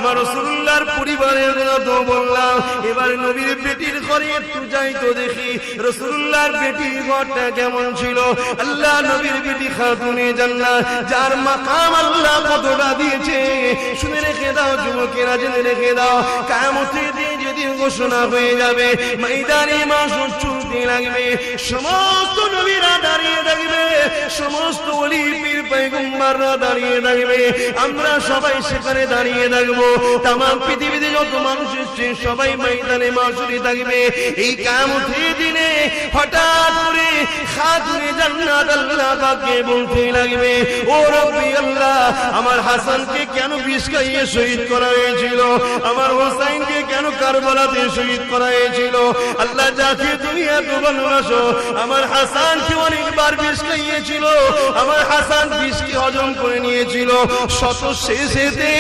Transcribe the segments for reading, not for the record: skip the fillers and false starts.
আমার রাসূলুল্লাহর পরিবারের কথা তো বললাম, এবার নবীর বেটির ঘরে একটু যাই তো দেখি রাসূলুল্লাহর বেটির ঘরটা কেমন ছিল। আল্লাহ নবীর বেটি খাতুনে জান্নাত, যার মাকাম আল্লাহ কতটা দিয়েছে শুনে রেখে দাও যুবকেরা, জেনে রেখে দাও। কিয়ামতের দিন যদি ঘোষণা হয়ে যাবে, ময়দানে মাশর চলতে লাগবে, সমস্ত নবীরা দাঁড়িয়ে থাকবে, সমস্ত ওলি পীর পয়গম্বররা দাঁড়িয়ে থাকবে, আমরা সবাই সেখানে দাঁড়িয়ে থাকবো। তাম পৃথিবীতে যত মানুষ এসছে সবাই ময়দানে মাশরে থাকবে। এই কিয়ামতের দিনে হঠাৎ করে খাতুনে জান্নাত আল্লাহ পাককে বলতে লাগবে, ও রব্বি আল্লাহ, আমার হাসানকে কেন বিষ খাইয়ে শহীদ করা হয়েছিল, আমার হোসাইনকে কেন কারবালাতে শহীদ করা হয়েছিল। আল্লাহ, যাকে তুমি এত ভালোবাসো, আমার হাসানকে অনেকবার বিষ খাইয়েছিল, আমার হাসান বিষকে হজম করে নিয়েছিল, শত শেষেতে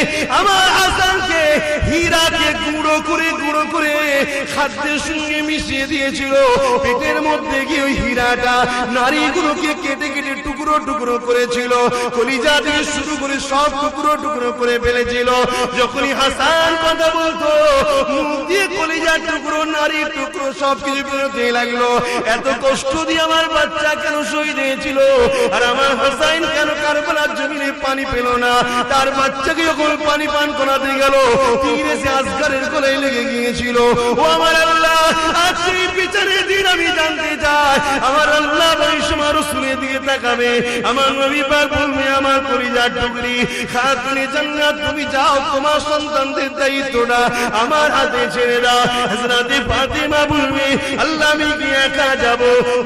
আমার হাসানকে হীরাকে গুঁড়ো করে খাদ্যের সঙ্গে মিশিয়ে দিয়েছিল। পেটের মধ্যে গিয়ে ওই হীরাটা নারীগুলোকে কেটে কেটে টুকরো টুকরো করেছিল, কলিজা থেকে শুরু করে সব টুকরো টুকরো করে ফেলেছিল। যখনই হাসান কথা বলতো, মুখ দিয়ে কলিজার টুকরো, নারীর টুকরো সব কিছু বেরোতে লাগলো। এত কষ্ট দিয়ে আমার বাচ্চা কেন শহীদ হয়েছিল, আর আমার হোসাইন কেন কারবালার জমিনে পানি পেল না। তার বাচ্চাকে যখন পানি পান করাতে গেল, তীর এসে আসগারের গলায় লেগে গিয়েছিল। ও আমার আল্লাহ, আজ সেই বিচারের দিন আমি জানতে চাই, আমার আল্লাহ ওই সময় রাসূলের দিকে তাকাবে, আমার নবী পাক বলবে, আমার কলিজার টুকরি খাতুনে জান্নাত, তুমি যাও, তোমার সন্তানদের দায়িত্বটা আমার হাতে ছেড়ে দাও। হযরত ফাতিমা বলবে, আল্লাহ, আমি কি একা যাব?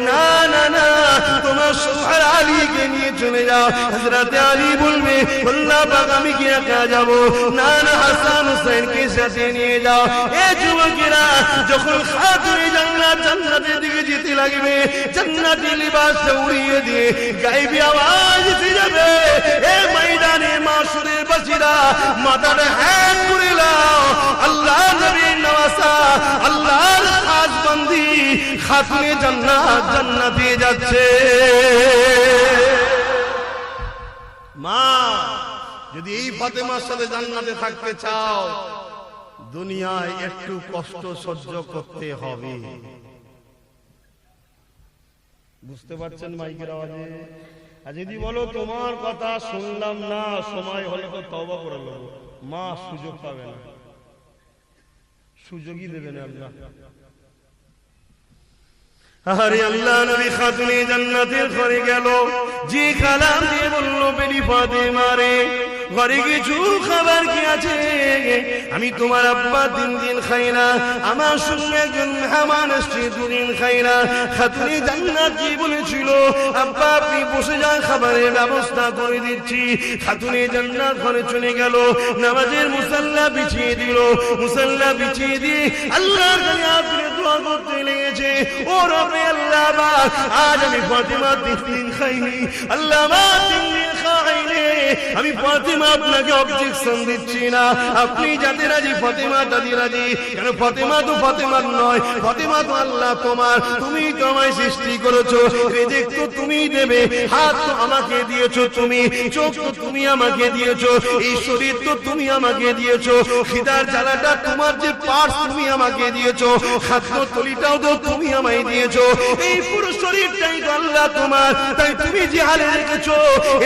না না না, তোমার সোহার আলীকে নিয়ে চলে যাও। হযরত আলী বলবে, আল্লাহ পাক, আমি কি একা যাব? না না, হাসান হোসেনকে সাথে নিয়ে যাও। এ যুবকেরা, যখন খাতুনে জান্নাত জান্নাতের দিকে যেতে লাগবে, জান্নাতি লিবাসটা উড়িয়ে দিয়ে গায়েবী আওয়াজ এসে যাবে, এ ময়দানে মাশরের বাসীরা, মাথাটা হ্যাঁ করে নাও, আল্লাহ নবীর নওয়াসা, আল্লাহর খাস বান্দি খাতুনে জান্নাত জান্নাতে যাচ্ছে। মা, যদি এই ফাতেমার সাথে জান্নাতে থাকতে চাও, দুনিয়ায় একটু কষ্ট সহ্য করতে হবে। বুঝতে পারছেন মাইকের আওয়াজে? আর যদি বলো তোমার কথা শুনলাম না, সময় হলে তো তওবা করে নেব, মা সুযোগ পাবে না, সুযোগই দেবে না আল্লাহ। আরে আল্লাহ নবী খাতুনে জান্নাতের ঘরে গেল, যে কালাম দিয়ে বলল, বেটি ফাতেমা রে, ঘরে কিছু খাবার কি আছে? আমি তোমার আব্বা 3 দিন খাই না, আমার সঙ্গে একজন মেহমান এসছে 2 দিন খাই না। খাতুনে জান্নাত কি বলেছিল, আব্বা আপনি বসে যান, খাবারের ব্যবস্থা করে দিচ্ছি। খাতুনে জান্নাত ঘরে চলে গেল, নামাজের মুসাল্লা বিছিয়ে দিল, মুসাল্লা বিছিয়ে দিয়ে আল্লাহর কাছে হাত তুলে দোয়া করতে লেগেছে, ও রব্বে আল্লাহ পাক, আজ আমি ফাতেমা 3 দিন খাইনি, আল্লাহ আমার 3 দিন খাইনি, আমি ফাতেমা আপনাকে অবজেকশন দিচ্ছি না, আপনি যাতে রাজি ফাতেমা তাতে রাজি। কেন ফাতেমা তো ফাতেমার নয়, ফাতেমা তো আল্লাহ তোমার, তুমি তো আমায় সৃষ্টি করেছো, রিজিক তো তুমিই দেবে, হাত তো আমাকে দিয়েছো তুমি, চোখ তো তুমি আমাকে দিয়েছো, এই শরীর তো তুমি আমাকে দিয়েছো, খিদার জ্বালাটা তোমার যে পার্টস তুমি আমাকে দিয়েছো, খাদ্য তলিটাও তো তুমি আমায় দিয়েছো, এই পুরো শরীরটাই তো আল্লাহ তোমার, তাই তুমি যে হালে রেখেছো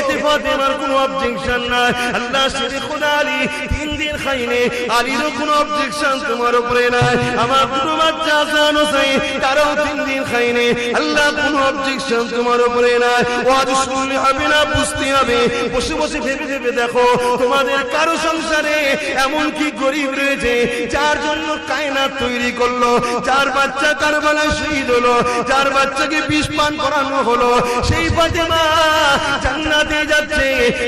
এতে ফাতেমার কোনো অবজেকশন নাই। আল্লাহ শেরে খোদা আলী 3 দিন খাইনি, আলীরও কোনো অবজেকশন তোমার উপরে নাই। আমার দুটো বাচ্চা হাসান হোসেন, তারাও 3 দিন খাইনি, আল্লাহ কোনো অবজেকশন তোমার উপরে নাই। ওয়াজ শুনলে হবে না, বুঝতে হবে, বসে বসে ভেবে ভেবে দেখো, তোমাদের কারো সংসারে এমন কি গরিব রয়েছে যার জন্য কায়নাত তৈরি করলো, যার বাচ্চা কারবালায় শহীদ হলো, যার বাচ্চাকে বিষ পান করানো হলো, সেই ফাতেমা জান্নাতে যাচ্ছে,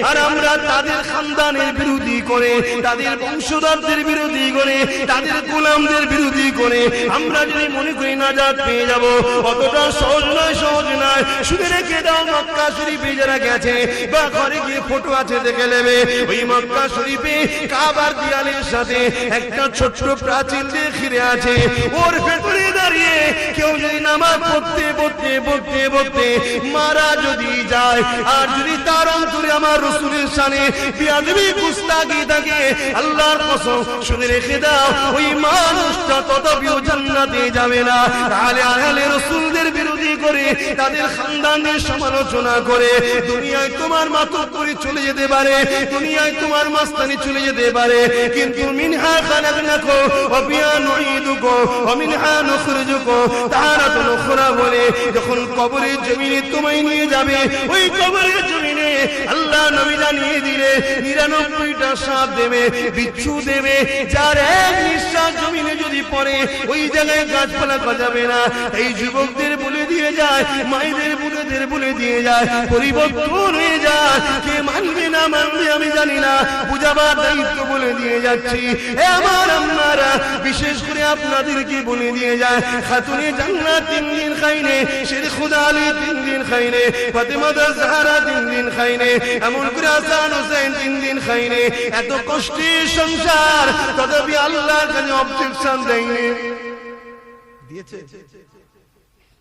আর আমরা তাদের খানদানের বিরোধী করে, তাদের বংশধরদের বিরোধী করে, তাদের গোলামদের বিরোধী করে আমরা যদি মনে করি নাজাত পেয়ে যাব, অতটা সহজ নয়, সহজ নয়। শুনে রেখে দাও, মক্কা শরীফে যারা গেছে বা ঘরে গিয়ে ফটো আছে দেখে নেবে, ওই মক্কা শরীফে কাবার দেয়ালের সাথে একটা ছোট্ট প্রাচীর দিয়ে ঘিরে আছে, ওর ভেতরে দাঁড়িয়ে কেউ যদি নামাজ পড়তে পড়তে পড়তে পড়তে মারা যদি যায়, আর যদি তার অন্তরে আমার রাসূলের শানে বিয়াদবি গুস্তাখি থাকে, আল্লাহর কসম শুনে রেখে দাও ওই মানুষটা তথাপিও জান্নাতে যাবে না। তাহলে আহলে রাসূলদের বিরোধী করে তাদের খানদানের সমালোচনা করে দুনিয়ায় তোমার মাতব্বরি চলে যেতে পারে, দুনিয়ায় তোমার মাস্তানি চলে যেতে পারে, কিন্তু মিনহা খালাকনাকুম ওয়া ফিহা নুঈদুকুম ওয়া মিনহা নুখরিজুকুম তারাতান উখরা বলে যখন কবরের জমিনে তোমায় নিয়ে যাবে, ওই কবরের জমিনে আল্লাহ নবী জানিয়ে দিলে 99টা সাপ দেবে, বিচ্ছু দেবে, যার এক নিঃশ্বাস জমিনে যদি পড়ে ওই জায়গায় গাছপালা গজাবে না। এই যুবকদের বলে দিয়ে যায়, মায়েদের বুড়োদের বলে দিয়ে যায়, পরিবর্তন হয়ে যায়। কে মানবে না মানবে আমি জানি না, বুঝাবার দায়িত্ব বলে দিয়ে যাচ্ছি। হে আমার আম্মারা, বিশেষ করে আপনাদেরকে বলে দিয়ে যায়, খাতুনে জান্নাত 3 দিন খাইনে, শের খুদা আলী 3 দিন খাইনে, ফাতেমা জাহরা 3 দিন খাইনে, এমন করে হাসান হোসেন 3 দিন খাইনে। এত কষ্টের সংসার, তথাপি আল্লাহর কাছে অবজেকশন দেয়নি, দিয়েছে।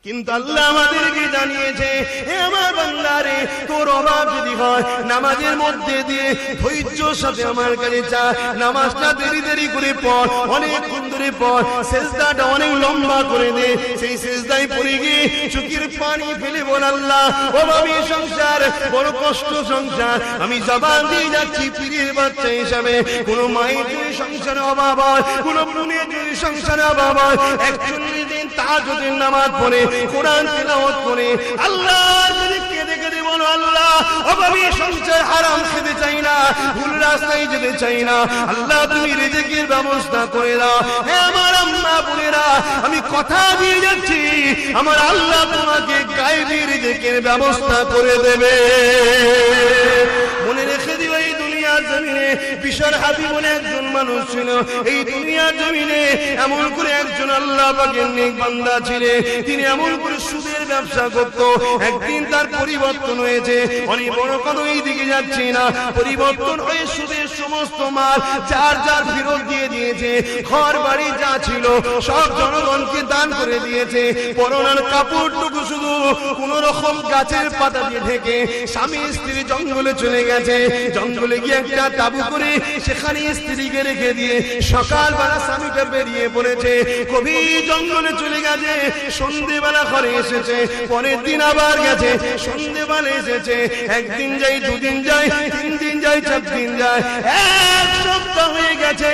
কিন্তু আল্লাহ আমাদেরকে জানিয়েছে, হে আমার বান্দারে, তোর অভাব যদি হয় নামাজের মধ্যে দিয়ে ধৈর্যর সাথে আমার কাছে চা, নামাজটা দেরি দেরি করে পড়, অনেকক্ষণ ধরে পড়, সেজদাটা অনেক লম্বা করে দে, সেই সেজদায় পড়ে গিয়ে চোখের পানি ফেলে বল, আল্লাহ অভাবী সংসার, বড় কষ্ট সংসার, আমি জবান দিয়ে যাচ্ছি পীরের বাচ্চা হিসাবে। কোন মায়ের যদি সংসারে অভাব হয়, কোন বোনের যদি সংসারে অভাব হয়, 41 দিন তাহাজ্জুদের নামাজ পড়ে, কোরআন তেলাওয়াত করে আল্লাহর কাছে কেঁদে কেঁদে বলো, আল্লাহ অভাবী সংসার হারাম খেতে চাই না, ভুল রাস্তায় যেতে চাই না, আল্লাহ তুমি রিজিকের ব্যবস্থা করে দাও। হে আমার আম্মা বোনেরা, আমি কথা দিয়ে যাচ্ছি, আমার আল্লাহ তোমাকে গায়েবী রিজিকের ব্যবস্থা করে দেবে। মনে রেখে দিও, এই দুনিয়ার জমিনে বিশাল হাবিব বলে একজন মানুষ ছিল। এই দুনিয়ার জমিনে এমন করে একজন আল্লাহ পাকের নেক বান্দা ছিলেন, তিনি এমন করে সুদের ব্যবসা করত। একদিন তার পরিবর্তন হয়েছে, অনেক বড় কথা এই দিকে যাচ্ছি না, পরিবর্তন হয়ে সুদের সমস্ত মাল যার যার ফেরত দিয়ে দিয়েছে, ঘর বাড়ি যা ছিল সব জনগণকে দান করে দিয়েছে। পরনার কাপড়টুকু শুধু কোন রকম গাছের পাতা দিয়ে ঢেকে স্বামী স্ত্রী জঙ্গলে চলে গেছে। জঙ্গলে গিয়ে একটা তাবু করে সেখানে স্ত্রীকে রেখে দিয়ে সকালবেলা স্বামীটা বেরিয়ে পড়েছে, কবি জঙ্গলে চলে গেছে, সন্ধ্যেবেলা ঘরে এসেছে, পরের দিন আবার গেছে, সন্ধ্যেবেলা এসেছে। একদিন যাই, 2 দিন যাই, 3 দিন যাই, 4 দিন যায়, 1 সপ্তাহ হয়ে গেছে।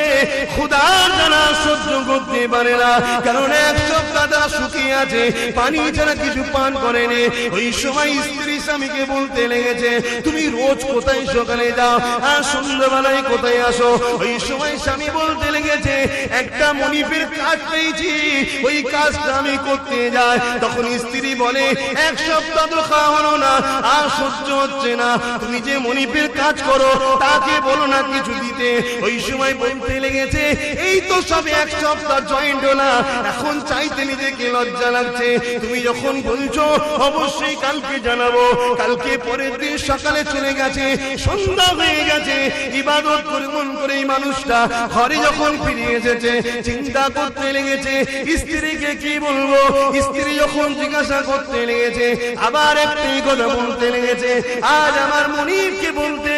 ক্ষুধার জ্বালা সহ্য করতে পারে না, কারণ 1 সপ্তাহ তারা শুকিয়ে আছে, পানি ছাড়া কিছু পান করেনি। ওই সময় স্ত্রী স্বামীকে বলতে লেগেছে, তুমি রোজ কোথায় সকালে যাও আর সন্ধ্যাবেলায় কোথায় আসো? ওই সময় স্বামী বলতে লেগেছে, একটা মনিপের কাজ পেয়েছি, ওই কাজটা আমি করতে যাই। তখন স্ত্রী বলে, 1 সপ্তাহ তো খাওয়া হলো না, আর সহ্য হচ্ছে না, তুমি যে মনিপের কাজ করো তাকে বলো না কিছু দিতে। ওই সময় বলতে লেগেছে, এই তো সব 1 সপ্তাহ জয়েন্ট হলো, এখন চাইতে নিজেকে লজ্জা লাগছে, তুমি যখন বলছো অবশ্যই কালকে জানাবো। কালকে পরের দিন সকালে চলে গেছে, সন্ধ্যা হয়ে গেছে, ইবাদত করে মন করে এই মানুষটা ঘরে যখন ফিরে এসেছে, চিন্তা করতে লেগেছে স্ত্রীকে কি বলবো। স্ত্রী যখন জিজ্ঞাসা করতে লেগেছে, আবার একটাই কথা বলতে লেগেছে, আজ আমার মনিবকে বলতে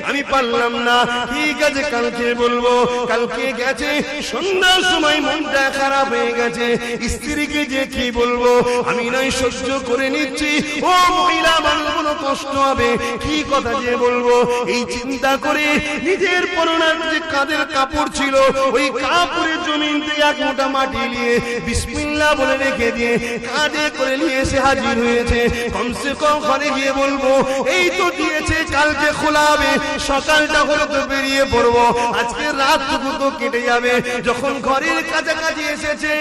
আমি পারলাম না, ঠিক আছে কালকে বলবো। কালকে গেছে, সন্ধ্যার সময় মনটা খারাপ হয়ে গেছে, স্ত্রীকে যে কি বলবো, আমি নয় সহ্য করে নিচ্ছি, ও মহিলা মানুষ কোনো কষ্ট হবে, কি কথা যে বলবো। এই চিন্তা করে নিজের পরনার যে কাঁধের কাপড় ছিল, ওই কাপড়ের জমিন থেকে 1 মুঠা মাটি নিয়ে বিসমিল্লাহ বলে রেখে দিয়ে কাঁধে করে নিয়ে এসে হাজির হয়েছে। কমসে কম ঘরে গিয়ে বলবো, এই তো দিয়েছে, কালকে খোলা হবে, সকালটা হলে তো বেরিয়ে পড়বো, আজকে রাতটুকু তো কেটে যাবে। যখন ঘরের কাছাকাছি এসেছে,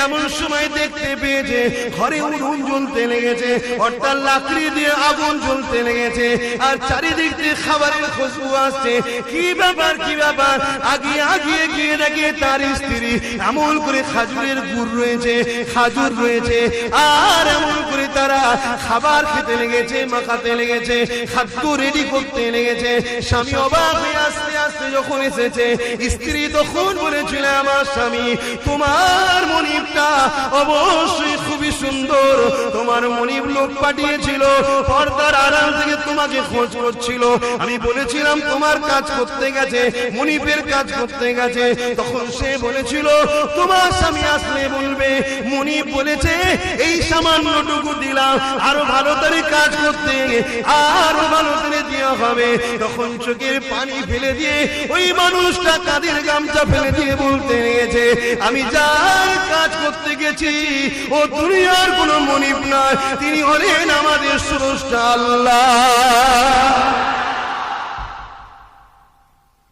এমন সময় দেখতে পেয়েছে ঘরে উনুন জ্বলতে লেগেছে, অর্থাৎ লাকড়ি দিয়ে আগুন জ্বলতে লেগেছে, আর চারিদিক দিয়ে খাবারের খুশবু আসছে। কি ব্যাপার কি ব্যাপার? আগিয়ে গিয়ে দেখে তার স্ত্রী এমন করে খাজুরের গুড় রয়েছে, খাজুর রয়েছে, আর এমন করে তারা খাবার খেতে লেগেছে, মাখাতে লেগেছে, খাদ্য রেডি করতে লেগেছে। স্বামী অবাক হয়ে আস্তে আস্তে যখন এসেছে, স্ত্রী তখন বলেছিল, আমার স্বামী তোমার মনিবটা অবশ্যই খুবই সুন্দর, তোমার মনিব লোক পাঠিয়েছিল, পর্দার আড়াল থেকে তোমাকে খোঁজ করছিল, আমি বলেছিলাম তোমার কাজ করতে গেছে, মনিবের কাজ করতে গেছে। তখন সে বলেছিল তোমার স্বামী আসলে বলবে, মনিব বলেছে এই সামান্যটুকু দিলাম, আরো ভালো করে কাজ করতে আরো ভালো করে দেওয়া হবে। তখন চোখের পানি ফেলে দিয়ে ওই মানুষটা কাঁধের গামছা ফেলে দিয়ে বলতে গেছে, আমি যার কাজ করতে গেছি ও দুনিয়ার কোন মনিব নয়, তিনি হলেন আমাদের স্রষ্টা আল্লাহ।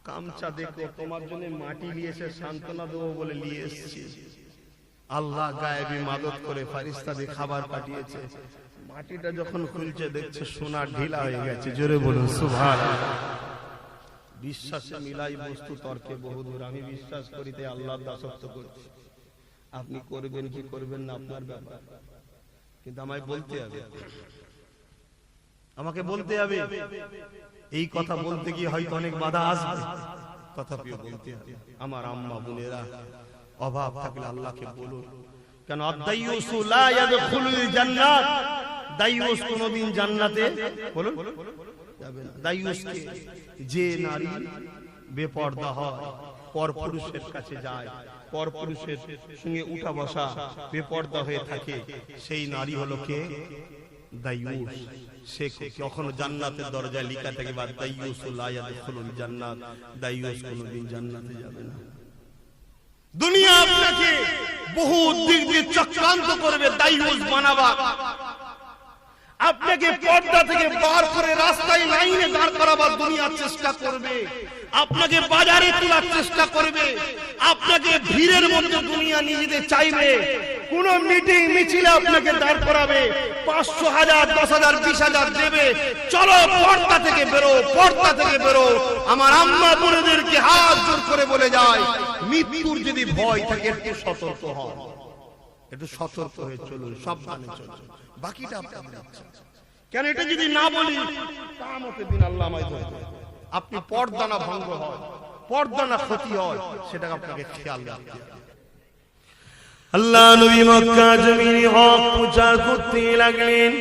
গামছা দেখো, তোমার জন্য মাটি নিয়েছে, সান্ত্বনা দেবো বলে নিয়ে এসেছি। আল্লাহ গায়েবী মাদত করে ফারিস্তাদের খাবার পাঠিয়েছে। মাটিটা যখন খুলছে দেখছে সোনার ঢিলা হয়ে গেছে। জোরে বলুন সুবহানাল্লাহ। বিশ্বাসে মিলাই বস্তু তর্কে বহুদূর। আমি বিশ্বাস করি তাই আল্লাহর দাসত্ব করছি। আপনি করবেন কি করবেন না আপনার ব্যাপার, কিন্তু আমায় বলতে হবে, আমাকে বলতে হবে। এই কথা বলতে গিয়ে হয়তো অনেক বাধা আসবে, তথাপিও বলতে হবে। আমার আম্মা বোনেরা, অভাব থাকলে আল্লাহকে বলুন। কেন আদ-দাইয়ুসু লা ইয়াদখুলুল জান্নাত, দাইয়ুস কোনদিন জান্নাতে বলুন যাবে না। দাইয়ুস কে? যে নারী বেপরদা হয়, পরপুরুষের কাছে যায়, পরপুরুষের সঙ্গে উঠা বসা, বেপরদা হয়ে থাকে, সেই নারী হলো কে? দাইয়ুস। সে কখনো জান্নাতের দরজায় লেখা থাকে বা দাইয়ুসু লা ইয়াদখুলুল জান্নাত, দাইয়ুস কোনদিন জান্নাতে যাবে না। দুনিয়া আপনাকে বহু দিক দিয়ে চক্রান্ত করবে দাইয়ুস বানাবা, আপনাকে পর্দা থেকে বার করে রাস্তায় লাইনে দাঁড় করাবার দুনিয়ার চেষ্টা করবে, আপনাকে বাজারে তোলার চেষ্টা করবে, আপনাকে ভিড়ের মধ্যে দুনিয়া নিয়ে যেতে চাইবে, কোন মিটিং মিছিলে আপনাকে দাঁড় করাবে, 500, 1000, 10,000, 20,000 দেবে, চলো পর্দা থেকে বেরো, পর্দা থেকে বেরো। আমার আম্মা বোনেদেরকে হাত জোর করে বলে যায়, মৃত্যুর যদি ভয় থাকে একটু সতর্ক হন, একটু সতর্ক হয়ে চলুন, সাবধানে চলুন, বাকিটা আপনাদের ইচ্ছা। কেন এটা যদি না বলি কিয়ামতের দিন আল্লাহ আমায় ধরবে। আপনি পর্দা না ভঙ্গ হয়, পর্দা না ক্ষতি হয়, সেটা আপনাকে খেয়াল রাখতে হবে। আল্লাহ নবী মক্কা জমিনে হক প্রচার করতে লাগলেন।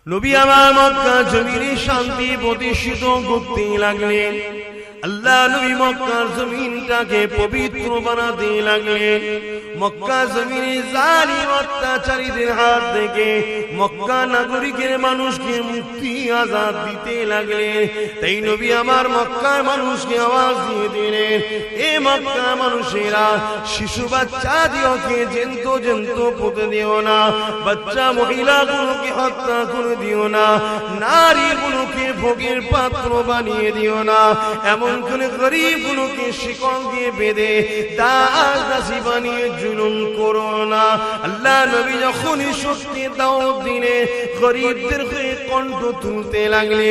নবী আমার মক্কা জমিনে শান্তি প্রতিষ্ঠিত করতে লাগলেন। আল্লাহ নবী মক্কার জমিনটাকে পবিত্র বানাতে লাগলেন। মক্কা জমিনে জালিম অত্যাচারীদের হাত থেকে মক্কা নাগরিকের মানুষকে মুক্তি আজাদ দিতে লাগলেন। তাই নবী আমার মক্কার মানুষকে আওয়াজ দিয়ে দিলেন, এ মক্কা মানুষেরা, শিশু বাচ্চা দিওকে জেন্ত পুঁতে দিও না, বাচ্চা মহিলাগুলোকে হত্যা করে দিও না, নারীগুলোকে ভোগের পাত্র বানিয়ে দিও না, এমন করে গরিবগুলোকে শিকল দিয়ে বেঁধে দাস দাসী বানিয়ে জুলুম করো না। আল্লাহ নবী যখনই সত্যি দাওয়াত দিলেন, গরিবদের হয়ে কণ্ঠ তুলতে লাগলে,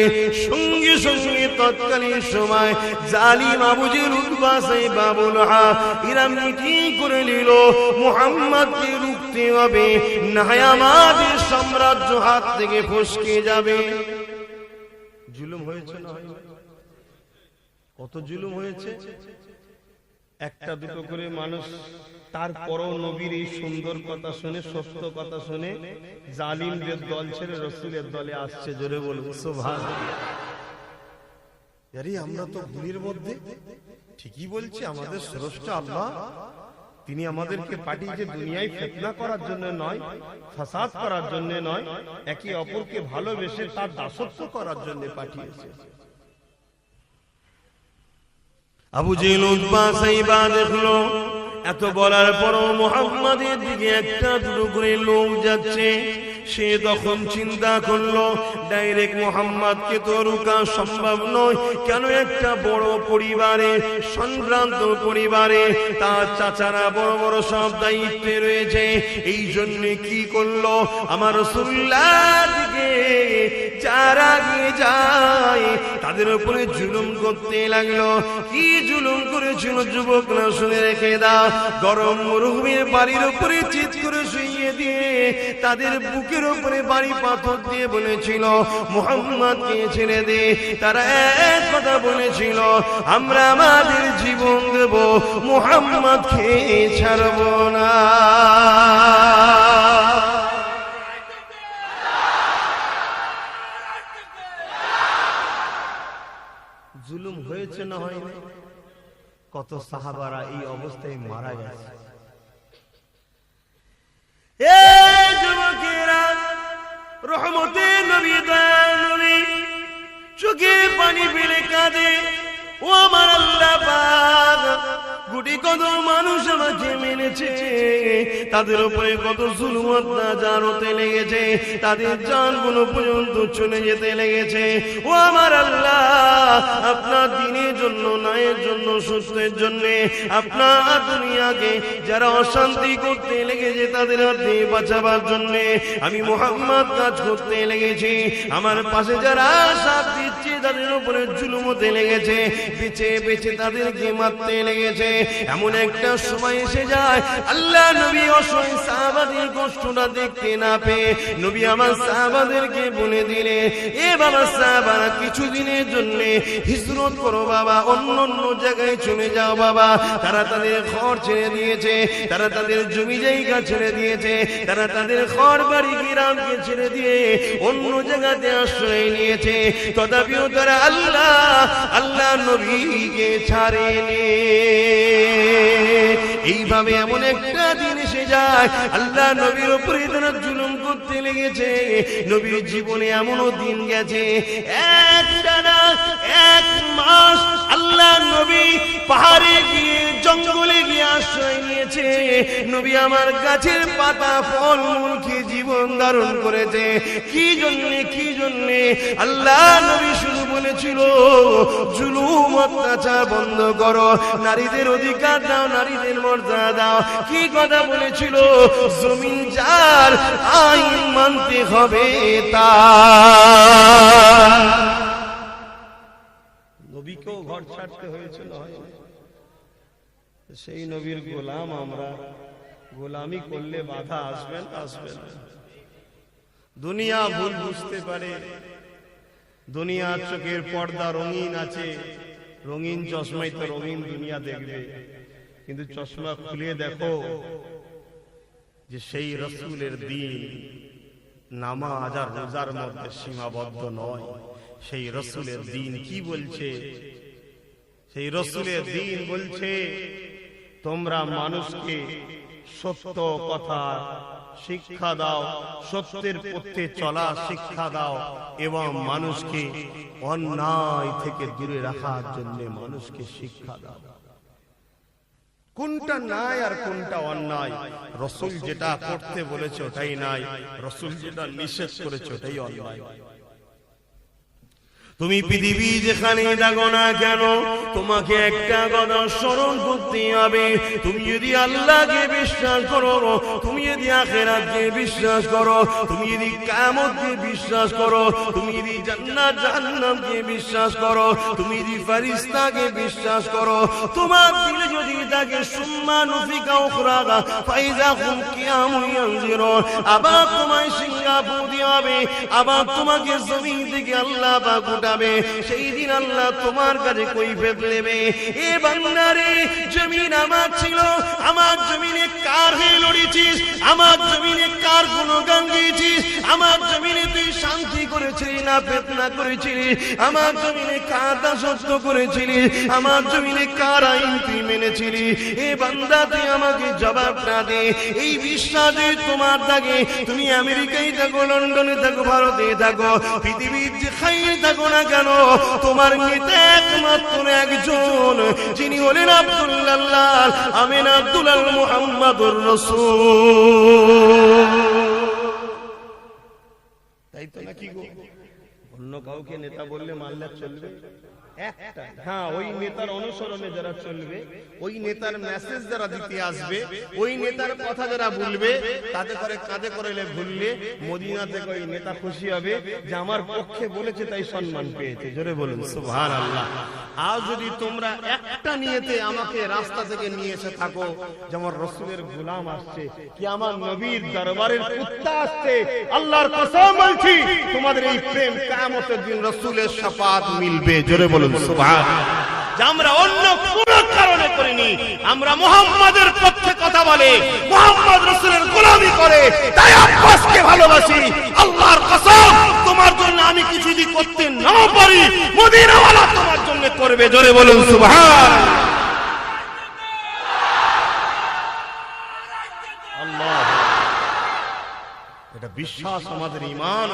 সঙ্গে সঙ্গে তৎকালীন সময় জালিম আবু জেহেল, উতবা, সাইবা, আবু লাহাব এরা মিটিং করে নিল, মুহাম্মদকে রুখতে হবে, না হয় আমাদের সাম্রাজ্য হাত থেকে ফসকে যাবে। জুলুম হয়েছে না? কত জুলুম হয়েছে। একটা দুটো করে মানুষ, তারপরও নবীর এই সুন্দর কথা শুনে, সত্য কথা শুনে জালিমদের দল ছেড়ে রাসূলের দলে আসছে। জোরে বলুন সুবহানাল্লাহ। আরে আমরা তো ভুলের মধ্যে, ঠিকই বলছি, আমাদের স্রষ্টা আল্লাহ, তিনি আমাদেরকে পাঠিয়েছে দুনিয়ায় ফিতনা করার জন্য নয়, ফাসাদ করার জন্য নয়, একে অপরকে ভালোবেসে তার দাসত্ব করার জন্য পাঠিয়েছে। আবু জেহেল, উতবা, সাইবা দেখলো এত বলার পরও মুহাম্মাদের দিকে একটা দুটো করে লোক যাচ্ছে। সে তখন চিন্তা করলো, ডাইরেক্ট মুহাম্মাদকে তো রোকা সম্ভব নয়। কেন? একটা বড় পরিবারে, সম্ভ্রান্ত পরিবারে, তার চাচারা বড় বড় সব দায়িত্বে রয়েছে। এই জন্য কি করলো, আমার রাসূলুল্লাহর দিকে যারা গিয়ে যায় তাদের উপরে জুলুম করতে লাগলো। কি জুলুম করেছিল যুবকরা শুনে রেখে দাও। গরম মরুভূমির বাড়ির উপরে চিৎ করে শুইয়ে দিয়ে তাদের বুকের উপরে বাড়ি পাথর দিয়ে বলেছিল মুহাম্মদকে ছেড়ে দে। তারা এক কথা বলেছিল, আমরা আমাদের জীবন দেব, মুহাম্মদকে ছাড়ব না। জুলুম হয়েছে না হয়নি? কত সাহাবারা এই অবস্থায় মারা গেছে। এই যুবকেরা, রহমতের নবী দয়ার নবী চোখে পানি ফেলে কাঁদে, ও আমার আল্লাহ পাক, গুটি কত মানুষ আমাকে মেনেছে, তাদের উপরে কত জুলুম অত্যাচার হতে লেগেছে, তাদের জানগুলো পর্যন্ত চলে যেতে লেগেছে। ও আমার আল্লাহ, আপনার দিনের জন্য, ন্যায়ের জন্য, সত্যের জন্য, আপনার দুনিয়াকে যারা অশান্তি করতে লেগেছে তাদের হাতে বাঁচাবার জন্য আমি মুহাম্মদ কাজ করতে লেগেছি। আমার পাশে যারা সাথ দিচ্ছে তাদের উপরে জুলুম হতে লেগেছে, বেঁচে বেঁচে তাদেরকে মারতে লেগেছে। এমন একটা সময় এসে যায়, আল্লাহ নবী অসহায় সাহাবাদের কষ্টটা দেখতে না পেয়ে নবী আমার সাহাবাদেরকে বলে দিলে, এ বাবা সাহাবারা, কিছুদিনের জন্য হিজরত করো বাবা, অন্য অন্য জায়গায় চলে যাও বাবা। তারা তাদের ঘর ছেড়ে দিয়েছে, তারা তাদের জমি জায়গা ছেড়ে দিয়েছে, তারা তাদের ঘর বাড়ি গ্রামকে ছেড়ে দিয়ে অন্য জায়গাতে আশ্রয় নিয়েছে। তথাপিও তারা আল্লাহ নবীকে ছাড়েনি। এইভাবে এমন একটা দিন এসে যায়, আল্লাহ নবীর উপরে তারা জুলুম করতে লেগেছে। নবীর জীবনে এমনও দিন গেছে, একটানা 1 মাস আল্লাহ নবী পাহাড়ে গিয়ে, জঙ্গলে গিয়ে আশ্রয় নিয়েছে। নবী আমার গাছের পাতা ফল মূল খেয়ে জীবন ধারণ করেছে। কি জন্যে? আল্লাহ নবী শুধু বলেছিল, জুলুম অত্যাচার বন্ধ করো, নারীদের অধিকার দাও, নারীদের মর্যাদা দাও। কি কথা বলেছিল? জমিন যার, আইন মানতে হবে তার। নবীকেও ঘর ছাড়তে হয়েছিল। সেই নবীর গোলাম আমরা, গোলামি করলে বাধা আসবে না। দুনিয়া ভুল বুঝতে পারে, দুনিয়ার চোখের পর্দা রঙিন আছে, রঙিন চশমাই তো রঙিন দুনিয়া দেখবে। কিন্তু চশমা খুলে দেখো যে সেই রাসূলের দ্বীন নামাজ আর রোজার মধ্যে সীমাবদ্ধ নয়। সেই রাসূলের দ্বীন কি বলছে? সেই রাসূলের দ্বীন বলছে, তোমরা মানুষকে সত্য কথা শিক্ষা দাও, সত্যের পথে চলা শিক্ষা দাও, এবং মানুষকে অন্যায় থেকে দূরে রাখার জন্য মানুষকে শিক্ষা দাও। কোনটা ন্যায় আর কোনটা অন্যায়? রাসূল যেটা করতে বলেছে ওটাই ন্যায়, রাসূল যেটা নিষেধ করেছে ওটাই অন্যায়। তুমি পৃথিবী যেখানে থাকো না কেন, তোমাকে একটা কথা স্মরণ করতে হবে। তুমি যদি আল্লাহকে বিশ্বাস করো, তুমি যদি আখিরাতকে বিশ্বাস করো, তুমি যদি কিয়ামতকে বিশ্বাস করো, তুমি যদি জান্নাত জাহান্নামকে বিশ্বাস করো, তুমি যদি ফেরেশতাকে বিশ্বাস করো, তোমার দিলে যদি থাকে সুম্মা নুফিকা উখরা ফাইজা হুম কিয়ামুন ইয়ানজিরুন, আবার তোমায় সিংহাসন দেওয়া হবে, আবার তোমাকে জমিন থেকে আল্লাহ পাক উঠাবে। সেই দিন আল্লাহ তোমার কাছে কৈফিয়ত নেবে, এ বান্দারে, জমিন আমার ছিল, আমার জমিনে কার হয়ে লড়েছিস, আমার জমিনে কার গুণগান গেয়েছিস, আমার জমিনে তুই শান্তি করেছিলি না ফিতনা করেছিলি, আমার জমিনে কার দাসত্ব করেছিলি, আমার জমিনে কার আইন তুই মেনেছিলি। এ বান্দা, তুই আমাকে জবাব না দে। এই বিশ্বাসে তোমার থাকে, তুমি আমেরিকায় থাকো, লন্ডনে থাকো, ভারতে থাকো, পৃথিবীর যেখানে থাকো না কেন, তোমার নেতা একমাত্র একজন, যিনি হলেন আব্দুল্লাহ আমিন আব্দুল্লাহ মুহাম্মাদুর রাসূল। তাই তো নাকি গো? অন্য কাউকে নেতা বললে মানলে চলবে? একটা, হ্যাঁ, ওই নেতার অনুসরণে যারা চলবে, ওই নেতার মেসেজ যারা দিতে আসবে, ওই নেতার কথা যারা বলবে, তাতে করে কাঁধে করে ভুললে মদিনা থেকে ওই নেতা খুশি হবে যে আমার পক্ষে বলেছে তাই সম্মান পেয়েছে। জোরে বলুন সুবহানাল্লাহ। আর যদি তোমরা একটা নিয়েতে আমাকে রাস্তা থেকে নিয়ে এসে থাকো যে আমার রাসূলের গোলাম আসছে, কি আমার নবীর দরবারের কুত্তা আসছে, আল্লাহর কসম বলছি তোমাদের এই প্রেম কিয়ামতের দিন রাসূলের শাফাআত মিলবে। জোরে বলুন সুবহানাল্লাহ। যে আমরা অন্য কোন কারণে করিনি, আমরা মুহাম্মাদের পক্ষে কথা বলে, মুহাম্মদ রাসূলের গোলামি করে, তাই আব্বাসকে ভালোবাসি। আল্লাহর কসম তোমার জন্য আমি কিছু যদি করতে না পারি, মদিনাওয়ালা তোমার জন্য করবে। জোরে বলুন সুবহানাল্লাহ। আল্লাহ, এটা বিশ্বাস, আমাদের ঈমান।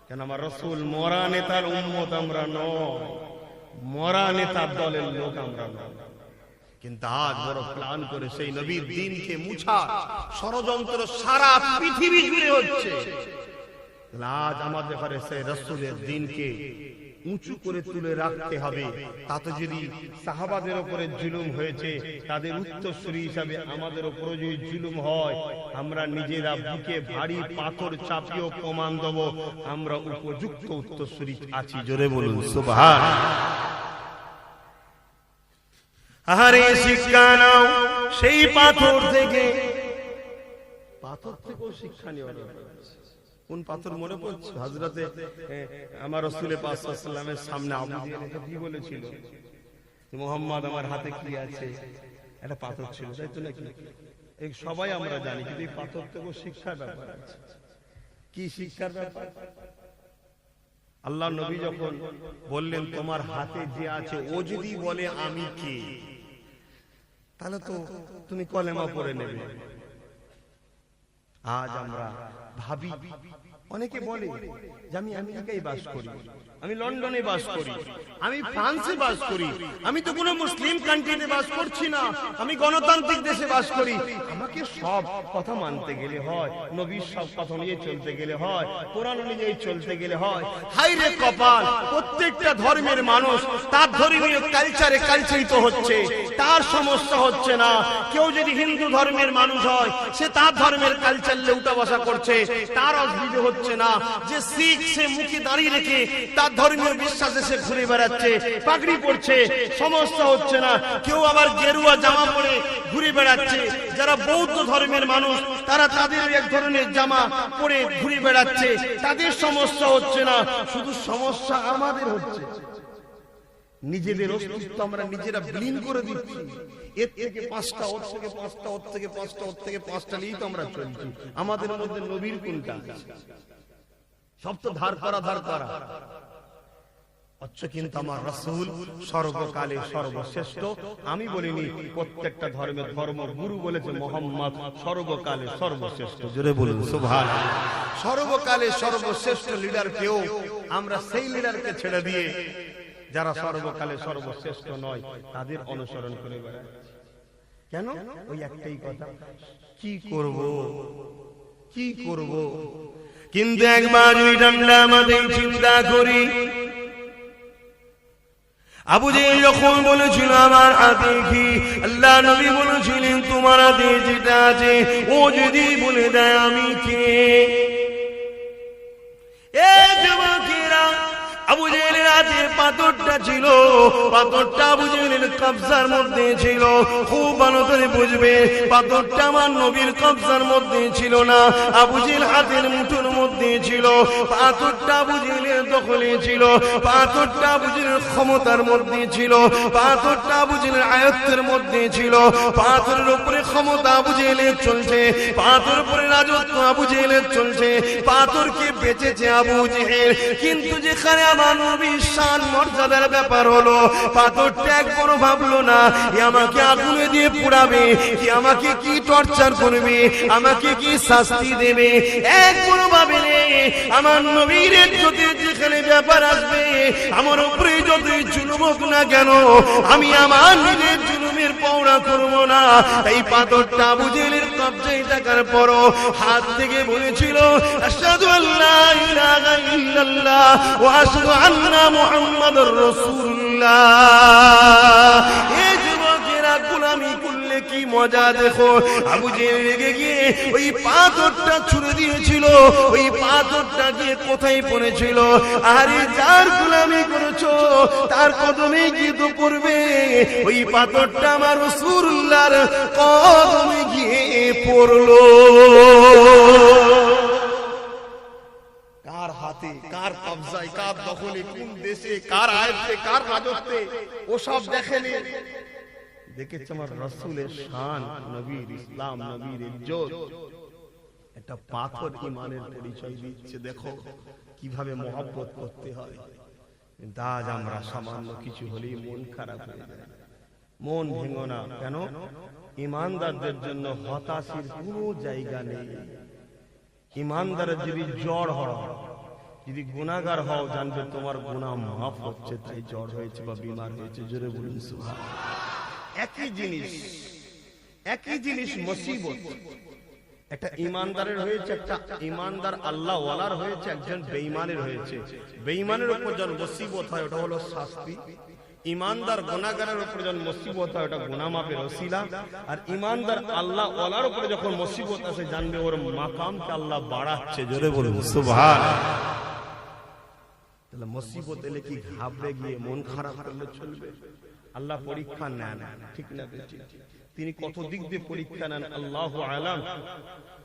কেন আমার রাসূল মরা নেতার উম্মত আমরা নয়, মরা নেতার দলের লোক আমরা নয়। কিন্তু আজ বড় প্ল্যান করে সেই নবীর দ্বীনকে মুছা ষড়যন্ত্র সারা পৃথিবী জুড়ে হচ্ছে। আজ আমাদের ঘরে সেই রাসূলের দ্বীনকে উঁচু করে তুলে রাখতে হবে। তাতে যদি সাহাবাদের উপরে জুলুম হয়েছে, তাদের উত্তরসূরি হিসাবে আমাদের উপরে যদি জুলুম হয়, আমরা নিজেরা বুকে ভারী পাথর চাপিয়েও প্রমাণ দেব আমরা উপযুক্ত উত্তরসূরি আছি। জোরে বলুন সুবহানাল্লাহ। আহারে শিক্ষা নাও সেই পাথর থেকে, পাথর থেকেও শিক্ষা নেওয়া। কোন পাথর মনে পড়ছে? হযরতে আমার রাসূলের পাক সাল্লাল্লাহু আলাইহি ওয়াসাল্লামের সামনে আবু জেহেল কি বলেছিল? মুহাম্মদ আমার হাতে কি আছে? একটা পাথর ছিল, তাই তো নাকি? এই সবাই আমরা জানি, কিন্তু এই পাথর থেকেও শিক্ষার ব্যাপার আছে। কি শিক্ষার ব্যাপার? আল্লাহ নবী যখন বললেন তোমার হাতে যে আছে ও যদি বলে আমি কে, তাহলে তো তুমি কলেমা পড়ে নেবে। আজ আমরা ভাবি, অনেকে বলে যে আমি আমেরিকায় বাস করি, আমি লন্ডনে বাস করি, আমি ফ্রান্সে বাস করি, আমি তো কোনো মুসলিম কান্ট্রিতে বাস করছি না, আমি গণতান্ত্রিক দেশে বাস করি। আমাকে সব কথা মানতে গেলে হয়, নবীর সব কথা নিয়ে চলতে গেলে হয়, কোরআন অনুযায়ী চলতে গেলে হয়। হাই রে কপাল, প্রত্যেকটা ধর্মের মানুষ তার ধর্মীয় কালচারে কালচারিত হচ্ছে, তার সমস্যা হচ্ছে না। কেউ যদি হিন্দু ধর্মের মানুষ হয়, সে তার ধর্মের কালচার লেউটা বসা করছে, তার অসুবিধা হচ্ছে না। যে শিখ, সে মুখে দাঁড়িয়ে রেখে তার ধর্মীয় বিশ্বাসে সে ঘুরে বেড়াচ্ছে, পাগড়ি পড়ছে, সমস্যা হচ্ছে না। কেউ আবার গেরুয়া জামা পরে ঘুরে বেড়াচ্ছে। যারা বৌদ্ধ ধর্মের মানুষ, তারা তাদের এক ধরনের জামা পরে ঘুরে বেড়াচ্ছে, তাদের সমস্যা হচ্ছে না। শুধু সমস্যা আমাদের হচ্ছে, নিজেদের অস্তিত্ব আমরা নিজেরা বিলীন করে দিচ্ছি। এর থেকে পাঁচটা, ওর থেকে পাঁচটা, ওর থেকে পাঁচটা, ওর থেকে পাঁচটা নিয়েই তো আমরা চলছি। আমাদের মধ্যে নবীর কোনটা? সব তো ধার করা। আচ্ছা, কিন্তু আমার রাসূল সর্বকালে সর্বশ্রেষ্ঠ। আমি বলিনি, প্রত্যেকটা ধর্মের ধর্মগুরু বলেছে মুহাম্মদ সর্বকালে সর্বশ্রেষ্ঠ। জোরে বলুন সুবহানাল্লাহ। সর্বকালে সর্বশ্রেষ্ঠ লিডার কেউ, আমরা সেই লিডারকে ছেড়ে দিয়ে যারা সর্বকালে সর্বশ্রেষ্ঠ নয় তাদের অনুসরণ করে বেড়ায়। কেন? ওই একটাই কথা, কি করব। কিন্তু একবার ওই ঠান্ডা আমাদের চিন্তা করি, আবু জেহেল যখন বলেছিল আমার হাতে কি, আল্লাহ নবী বলেছিলেন তোমার হাতে যেটা আছে ও যদি বলে দেয় আমি কে। আবু জেহেলের হাতে পাথরটা ছিল, পাথরটা আবু জেহেলের কবজার মধ্যে ছিল। খুব ভালো করে বুঝবে, পাথরটা আমার নবীর কবজার মধ্যে ছিল না, আবু জেহেল হাতের মুঠোর মধ্যে ছিল। পাথরটা আবু জেহেলের দখলে ছিল, পাথরটা আবু জেহেলের ক্ষমতার মধ্যে ছিল, পাথরটা আবু জেহেলের আয়ত্তের মধ্যে ছিল। পাথরের উপরে ক্ষমতা আবু জেহেলের চলছে, পাথরের উপরে রাজত্ব আবু জেহেলের চলছে, পাথরকে বেঁচেছে আবু জেহেল। কিন্তু যেখানে আমার নবীর শান মর্যাদার ব্যাপার হলো, পাথরটা একবার ভাবলো না আমাকে আগুনে দিয়ে পোড়াবে, কি আমাকে কি টর্চার করবে, আমাকে কি শাস্তি দেবে। একবার ভাবেনি আমার নবীর ইজ্জতের যেখানে ব্যাপার আসবে, আমার উপরে যতই জুলুম হোক না কেন, আমি আমার নিজের জুলুমের পৌঁড়া করবো না। এই পাথরটা আবু জেহেলের কবজায় থাকার পরও হাত থেকে বলেছিল আশহাদু আল্লা ইলাহা ইল্লাল্লাহ ওয়া আশহাদু আন্না মুহাম্মাদুর রাসূলুল্লাহ। এই যুবকেরা গোলামি করলে কি মজা দেখো। আবু জেহেল রেগে গিয়ে ওই পাথরটা ছুঁড়ে দিয়েছিল। ওই পাথরটা গিয়ে কোথায় পড়েছিল? আরে যার গোলামি করেছো তার কদমে গিয়ে তো পড়বে। ওই পাথরটা আমার রাসূলুল্লাহর কদমে গিয়ে পড়লো। কার হাতে, কার কবজায়, কার দখলে, কোন দেশে, কার আয়ত্তে, কার রাজত্বে, ওসব দেখেনি। দেখেছে আমার রাসূলের শান, নবীর ইসলাম, নবীর ইজ্জত। একটা পাথর ঈমানের পরিচয় দিচ্ছে। দেখো কিভাবে মহব্বত করতে হয়। কিন্তু আজ আমরা সামান্য কিছু হলেই মন খারাপ হয়ে যায়। মন ভেঙো না। কেন? ঈমানদারদের জন্য হতাশার কোনো জায়গা নেই। ঈমানদারের যদি জ্বর হয়, যদি গুনাহগার হও, জানবে তোমার গুনাহ মাফ হচ্ছে, তাই জ্বর হয়েছে বা বিমার হয়েছে। জোরে বলুন সুবহানাল্লাহ। একই জিনিস মুসিবত। একটা ঈমানদারের হয়েছে, একটা ঈমানদার আল্লাহ ওয়ালার হয়েছে, একজন বেঈমানের হয়েছে। বেঈমানের উপর যখন মুসিবত হয় ওটা হলো শাস্তি। ঈমানদার গুনাহগারের উপর যখন মুসিবত হয় ওটা গুনাহ মাফের ওসিলা। আর ঈমানদার আল্লাহ ওয়ালার উপর যখন মুসিবত আসে জানবে ওর মাকামকে আল্লাহ বাড়াচ্ছে। জোরে বলুন সুবহানাল্লাহ। তাহলে মুসিবত এলে কি ঘাবড়ে গিয়ে মন খারাপ করলে চলবে? আল্লাহ পরীক্ষা নেন, ঠিক না? তিনি কত দিক দিয়ে পরীক্ষা নেন আল্লাহু আলাম।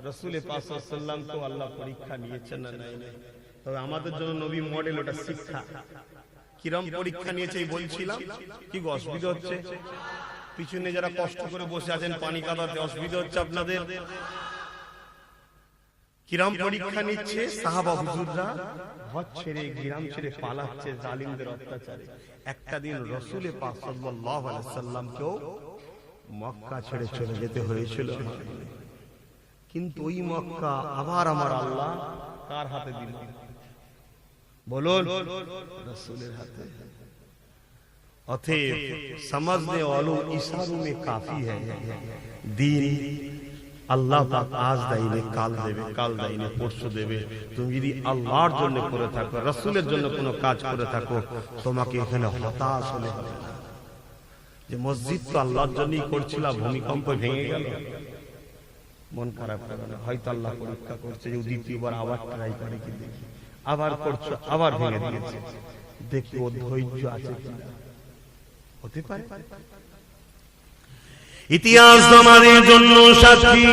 রাসূল পাক সাল্লাল্লাহু আলাইহি ওয়াসাল্লাম তো আল্লাহ পরীক্ষা নিয়েছেন না নাই? তবে আমাদের জন্য নবী মডেল, ওটা শিক্ষা। কিরম পরীক্ষা নিয়েছে বলছিলাম। কি গো অসুবিধা হচ্ছে? পিছনে যারা কষ্ট করে বসে আছেন পানি কাটাতে অসুবিধা হচ্ছে আপনাদের? কিরম পরীক্ষা নিচ্ছে? সাহাবা হুজুররা হজ ছেড়ে গ্রাম ছেড়ে পালাচ্ছে জালিমদের অত্যাচারে। একটা দিন রাসূল পাক সাল্লাল্লাহু আলাইহি ওয়াসাল্লামকেও মক্কা ছেড়ে চলে যেতে হয়েছিল। কিন্তু ওই মক্কা আবার আমার আল্লাহ কার হাতে দিল? বলুন, রাসূলের হাতে। অতএব समझने वालों इशारों में काफी है। दीन আল্লাহ পাক আজ দাইনে কাল দেবে, কাল দাইনে পরশু দেবে। তুমি যদি আল্লাহর জন্য করে থাকো, রাসূলের জন্য কোনো কাজ করে থাকো, তোমাকে এখানে হতাশ হলে হবে না। যে মসজিদ তো আল্লাহর জন্যই করছিলাম, ভূমিকম্প ভেঙে গেল, মন খারাপ হবে না। হয়তো আল্লাহ পরীক্ষা করছে যে দ্বিতীয়বার আবার ট্রাই করে কি দেখি। আবার করছো, আবার ভেঙে দিয়েছে, দেখি ও ধৈর্য আছে কিনা। হতে পারে ইতিহাস আমাদের জন্য সাক্ষী।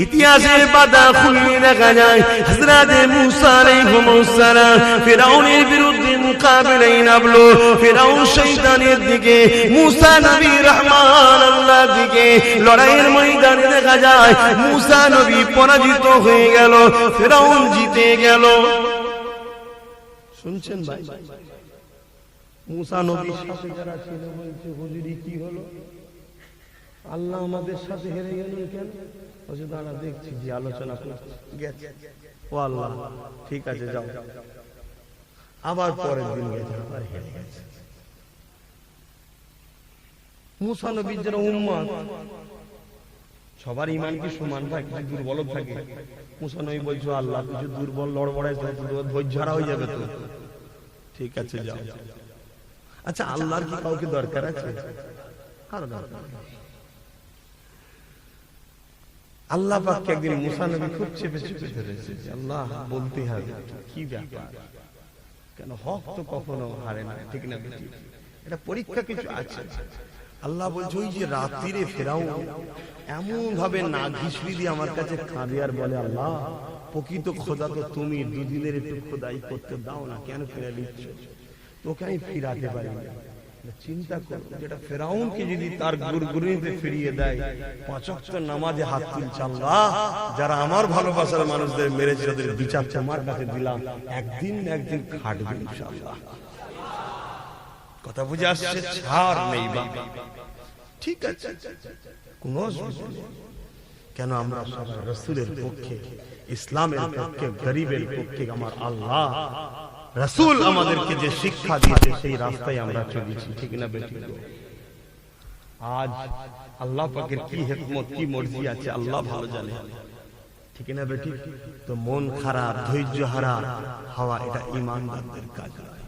ইতিহাসের পাতা খুললে দেখা যায় হযরত মুসা আলাইহিস সালাম ফিরাউনের বিরুদ্ধে মোকাবিলায় নামলো। ফিরাউন শয়তানের দিকে, মুসা নবী রহমান আল্লাহর দিকে। লড়াইয়ের ময়দানে দেখা যায় মুসা নবী পরাজিত হয়ে গেল, ফিরাউন জিতে গেল। শুনছেন ভাই? মুসা নবীর সাথে যারা ছিল বলছে হুজুরি কি হলো? আল্লাহ আমাদের সাথে হেরে গেলেন কেন? বলছে দাঁড়া দেখছি, যে আলোচনা করছে গেছে। ও আল্লাহ, ঠিক আছে যাও। আবার পরের দিন গেছে, আবার হেরে গেছে। মুসা নবীর যারা উম্মত, সবার ঈমান কি সমান ভাই? কিছু দুর্বল থাকে। মুসা নবী বলছো আল্লাহ কিছু দুর্বল লড়বড়ায় ধৈর্য হারা হয়ে যাবে তো। ঠিক আছে যাও। আচ্ছা আল্লাহর কি কাউকে দরকার আছে? আর দরকার নেই। আল্লাহ পাক একদিন মুসা নবী খুব চেপে চেপে ধরেছে, আল্লাহ বলতে হবে কি ব্যাপার, কেন হক তো কখনো হারে না, ঠিক না? এটা পরীক্ষা কিছু আছে। আল্লাহ বলছে ওই যে রাত্রিরে ফেরাউন এমন ভাবে না ঘিসড়ি দিয়ে আমার কাছে কাঁদে আর বলে আল্লাহ প্রকৃত খোদা তো তুমি, দুদিনের একটু খোদাই করতে দাও না, কেন ফিরে দিচ্ছ? তোকে আমি ফিরাতে পারি না। চিন্তা করো, যেটা ফেরাউনকে যদি তার গুরগুরিতে ফিরিয়ে দেয়, ৫ ওয়াক্ত নামাজে হাত তুলছে, আল্লাহ যারা আমার ভালোবাসার মানুষদের মেরেছে তাদের বিচার আমার কাছে দিলাম, একদিন না একদিন খাটবে ইনশাআল্লাহ। কথা বুঝে আসছে? ছাড় নেই বাবা, ঠিক আছে, কোন অসুবিধা নেই। কেন আমরা সবাই রাসূলের পক্ষে, ইসলামের পক্ষে, গরিবের পক্ষে। আমার আল্লাহ রাসূল আমাদেরকে যে শিক্ষা দিয়েছে সেই রাস্তায় আমরা চলেছি, ঠিক না বেটি? আজ আল্লাহ পাকের কি হিকমত কি মর্জি আছে আল্লাহ ভালো জানে, ঠিক না বেটি? তো মন খারাপ ধৈর্য হারা হওয়া এটা ঈমানদারদের কাজ নয়।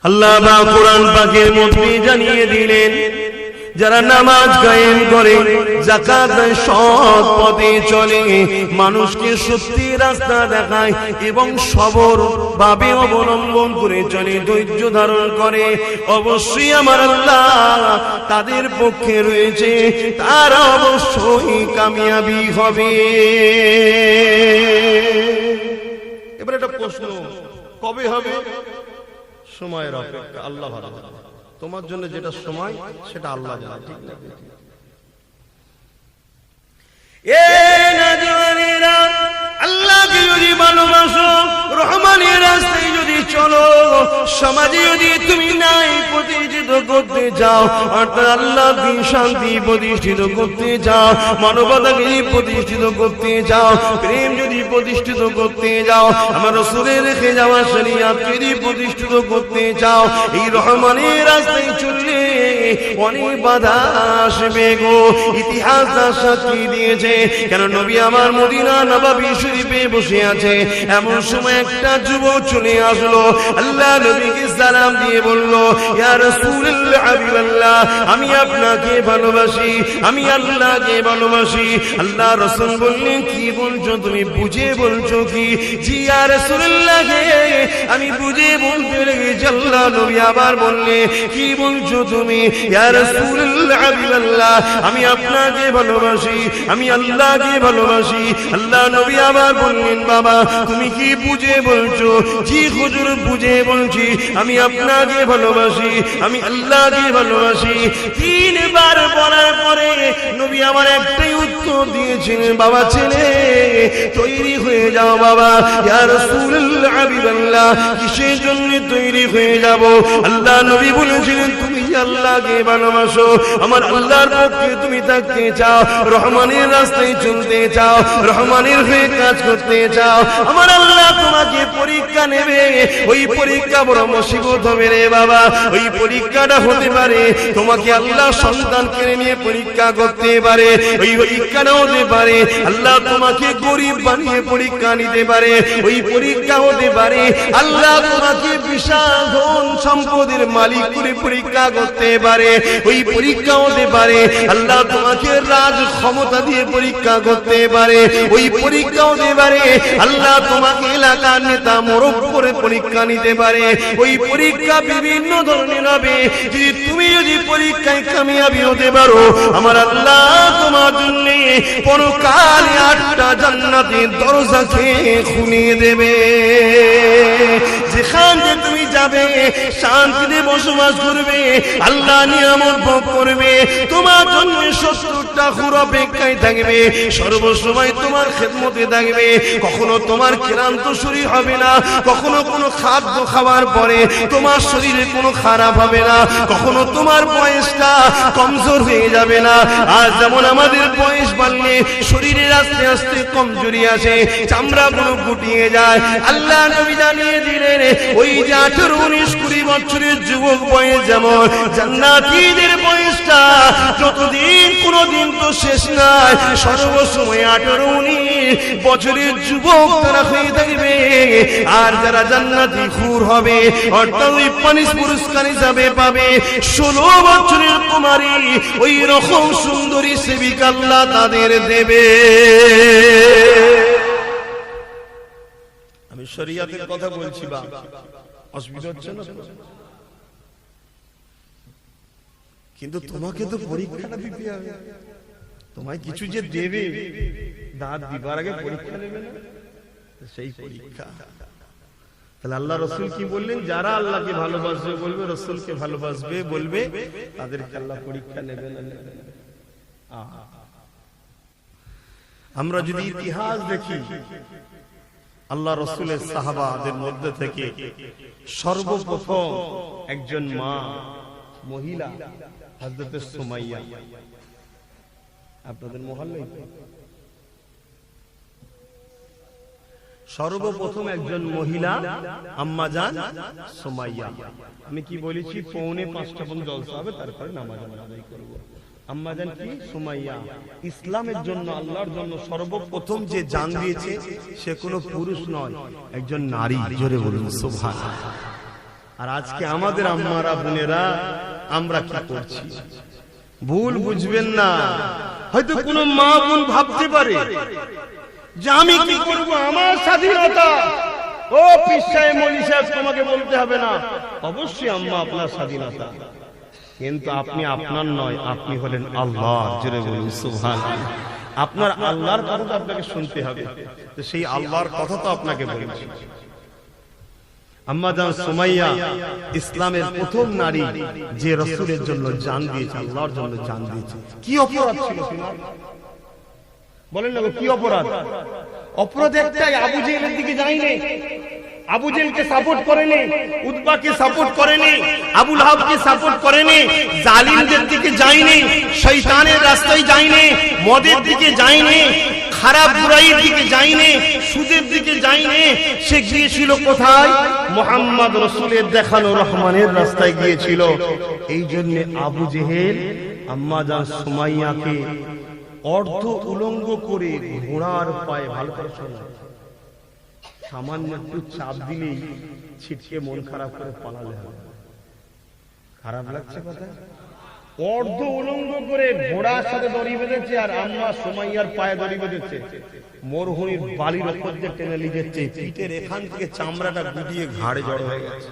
আল্লাহ পাক কোরআন পাকের মধ্যে জানিয়ে দিলেন, যারা নামাজ কায়েম করে, যাকাত দেয়, সৎ পথে চলে, মানুষকে সত্যি রাস্তা দেখায় এবং সবর ভাবে অবলম্বন করে চলে, ধৈর্য ধারণ করে, অবশ্যই আমার আল্লাহ তাদের পক্ষে রয়েছে, তারা অবশ্যই কামিয়াবি হবে। এবার একটা প্রশ্ন, কবে হবে? সময়ের অপেক্ষা, আল্লাহ ভালো জানে। তোমার জন্য যেটা সময় সেটা আল্লাহ জানে, ঠিক না? আল্লাহকে যদি ভালোবাসো, রহমানের রাস্তায় যদি চলো, সমাজে যদি তুমি নাই প্রতিষ্ঠিত করতে চাও, অর্থাৎ আল্লাহকে শান্তি প্রতিষ্ঠিত করতে চাও, মানবতাকে প্রতিষ্ঠিত করতে চাও, প্রেম যদি প্রতিষ্ঠিত করতে যাও, আমার রাসূলের রেখে যাওয়া শরীয়ত যদি প্রতিষ্ঠিত করতে চাও, এই রহমানের রাস্তায় চললে অনেক বাধা আসবে গো। ইতিহাস সাক্ষী দিয়েছে, কেন নবী আমার মদিনা নববী শরীফে বসে আছে, এমন সময় একটা যুবক চলে আসলো, আল্লাহ নবীকে সালাম দিয়ে বলল, ইয়া রাসূলুল্লাহ, হাবিবাল্লাহ, আমি আপনাকে ভালোবাসি, আমি আল্লাহকে ভালোবাসি। আল্লাহ রাসূল বললেন, কি বলছো তুমি, বুঝে বলছো কি? জি ইয়া রাসূলুল্লাহ, আমি বুঝে বলতে লেগেছি। আল্লাহ নবী আবার বললেন, কি বলছো তুমি? ইয়া রাসূলুল্লাহ, হাবিবাল্লাহ, আমি আপনাকে ভালোবাসি, আমি আল্লাহকে ভালোবাসি। আল্লাহ নবী আবার বললেন, বাবা তুমি কি বুঝে বলছো? জি হুজুর, বুঝে বলছি, আমি আপনাকে ভালোবাসি, আমি আল্লাহকে ভালোবাসি। তিনবার বলার পরে নবী আমার একটাই উত্তর দিয়েছিলেন, বাবা ছেলে তৈরি হয়ে যাও বাবা। ইয়া রাসূলুল্লাহ, হাবিবাল্লাহ, কিসের জন্য তৈরি হয়ে যাব? আল্লাহ নবী বলেছিলেন, তুমি আল্লাহকে ভালোবাসো, আমার আল্লাহর পক্ষে তুমি থাকতে চাও, রহমানের রাস্তায় চলতে চাও, রহমানের হয়ে কাজ করতে চাও, আমার আল্লাহ তোমাকে পরীক্ষা নেবে। ওই পরীক্ষা বড় মুসিবত হবে রে বাবা। ওই পরীক্ষাটা হতে পারে তোমাকে আল্লাহ সন্তান কেড়ে নিয়ে পরীক্ষা করতে পারে, ওই পরীক্ষাটা হতে পারে আল্লাহ তোমাকে গরিব বানিয়ে পরীক্ষা নিতে পারে, ওই পরীক্ষা হতে পারে আল্লাহ তোমাকে বিশাল ধন সম্পদের মালিক করে পরীক্ষা করতে পারে, ওই পরীক্ষা হতে পারে আল্লাহ তোমাকে রাজ ক্ষমতা দিয়ে পরীক্ষা করতে পারে, ওই পরীক্ষা হতে পারে আল্লাহ তোমাকে এলাকার নেতা মোরব করে পরীক্ষা নিতে পারে, ওই পরীক্ষা বিভিন্ন ধরনের হবে। তুমি যদি পরীক্ষায় কামিয়াবি হতে পারো, আমার আল্লাহ তোমার জন্য পরকালে 8টা জান্নাতের দরজাকে খুলে দেবে। যেখানে তুমি যাবে শান্তিতে বসবাস করবে, আল্লাহ নিয়ামত ভোগ করবে, তোমার জন্য 70টা হুর অপেক্ষায় থাকবে, সর্বসময় তোমার খেদমতে থাকবে, কখনো তোমার ক্লান্ত শরীর হবে না, কখনো কোনো খাদ্য খাওয়ার পরে তোমার শরীরে কোনো খারাপ হবে না, কখনো তোমার বয়সটা কমজোর হয়ে যাবে না। আজ যেমন আমাদের বয়স বাড়লে শরীরের আস্তে আস্তে কমজোরি আসে, চামড়া গুলো গুটিয়ে যায়, আল্লাহ নবী জানিয়ে দিলেন, ওই যে 18, 19, 20 বছরের যুবক বয়স যেমন, জান্নাতীদের বয়সটা যতদিন কোনদিন তো শেষ নাই, সর্বসময় 18, 19 বছরের যুবক তারা হয়ে থাকবে। আর যারা জান্নাতি হুর হবে, অর্থাৎ ওই পানিশ পুরস্কার হিসাবে পাবে 16 বছরের কুমারী, ওই রকম সুন্দরী সেবিকা আল্লাহ তাদের দেবে। আমি শরীয়তের কথা বলছি, বা অসুবিধা হচ্ছে না? কিন্তু তোমাকে তো পরীক্ষাটা দিতে হবে, তোমায় কিছু যে দেবে, দাঁত দিবার আগে পরীক্ষা নেবে না, সেই পরীক্ষা। তাহলে আল্লাহ রাসূল কি বললেন? যারা আল্লাহকে ভালোবাসবে বলবে, রাসূলকে ভালোবাসবে বলবে, তাদেরকে আল্লাহ পরীক্ষা নেবে না। আমরা যদি ইতিহাস দেখি, আল্লাহ রাসূলের সাহাবাদের মধ্যে থেকে সর্বপ্রথম একজন মা মহিলা হযরত সুমাইয়া, আপনাদের মহল্লায় সর্বপ্রথম একজন মহিলা আম্মাজান সুমাইয়া। আমি কি বলেছি, 4:45 পর্যন্ত জলসা হবে, তারপরে নামাজ আমরা আদায় করব। আম্মাজান কি? সুমাইয়া। ইসলামের জন্য, আল্লাহর জন্য সর্বপ্রথম যে জান দিয়েছে সে কোনো পুরুষ নয়, একজন নারী। জোরে বলুন সুবহানাল্লাহ। আর আজকে আমাদের আম্মারা বোনেরা আমরা কি করছি? ভুল বুঝবেন না, হয়তো কোনো মা বোন ভাবতে পারে যে আমি কি করব, আমার স্বাধীনতা। ও পীর সাহেব, মৌলভী সাহেব, তোমাকে বলতে হবে না। অবশ্যই আম্মা আপনার স্বাধীনতা, কিন্তু আপনি আপনার নয়, আপনি হলেন আল্লাহর। জোরে বলুন সুবহানাল্লাহ। আপনার আল্লাহর কথা তো আপনাকে শুনতে হবে, তো সেই আল্লাহর কথা তো আপনাকে বলছি। আম্মাজান সুমাইয়া ইসলামের প্রথম নারী যে রাসূলের জন্য জান দিয়েছে, আল্লাহর জন্য জান দিয়েছে। কি অপরাধ ছিল তোমার? বলেন না, কি অপরাধ? অপরাধ একটাই, আবু জেহেলের দিকে যায়নি, আবু জেহেলকে সাপোর্ট করেনি, উতবাকে সাপোর্ট করেনি, আবু লাহাবকে সাপোর্ট করেনি, জালিমদের দিকে যায়নি, শয়তানের রাস্তায় যায়নি, মদের দিকে যায়নি, খারাপ বুরাইয়ের দিকে যায়নি, সুদের দিকে যায়নি। সে গিয়েছিল কোথায়? মুহাম্মদ রাসূলের দেখানো রহমানের রাস্তায় গিয়েছিল। এই জন্য আবু জেহেল আম্মাজান সুমাইয়াকে অর্ধ উলঙ্গ করে ঘোড়ার পায়ে, ভালো করে শোনা, সামান্য একটু চাপ দিলেই ছিটকে মন খারাপ করে পালালে হবে। খারাপ লাগছে কথা? অর্ধ উলঙ্গ করে ঘোড়ার সাথে দড়ি বেঁধেছে, আর আম্মা সুমাইয়ার পায়ে দড়ি বেঁধেছে। মরুভূমির বালির ওপর দিয়ে টেনে নিয়ে যাচ্ছে, পিঠের এখান থেকে চামড়াটা গুটিয়ে ঘাড়ে জড়ো হয়ে গেছে।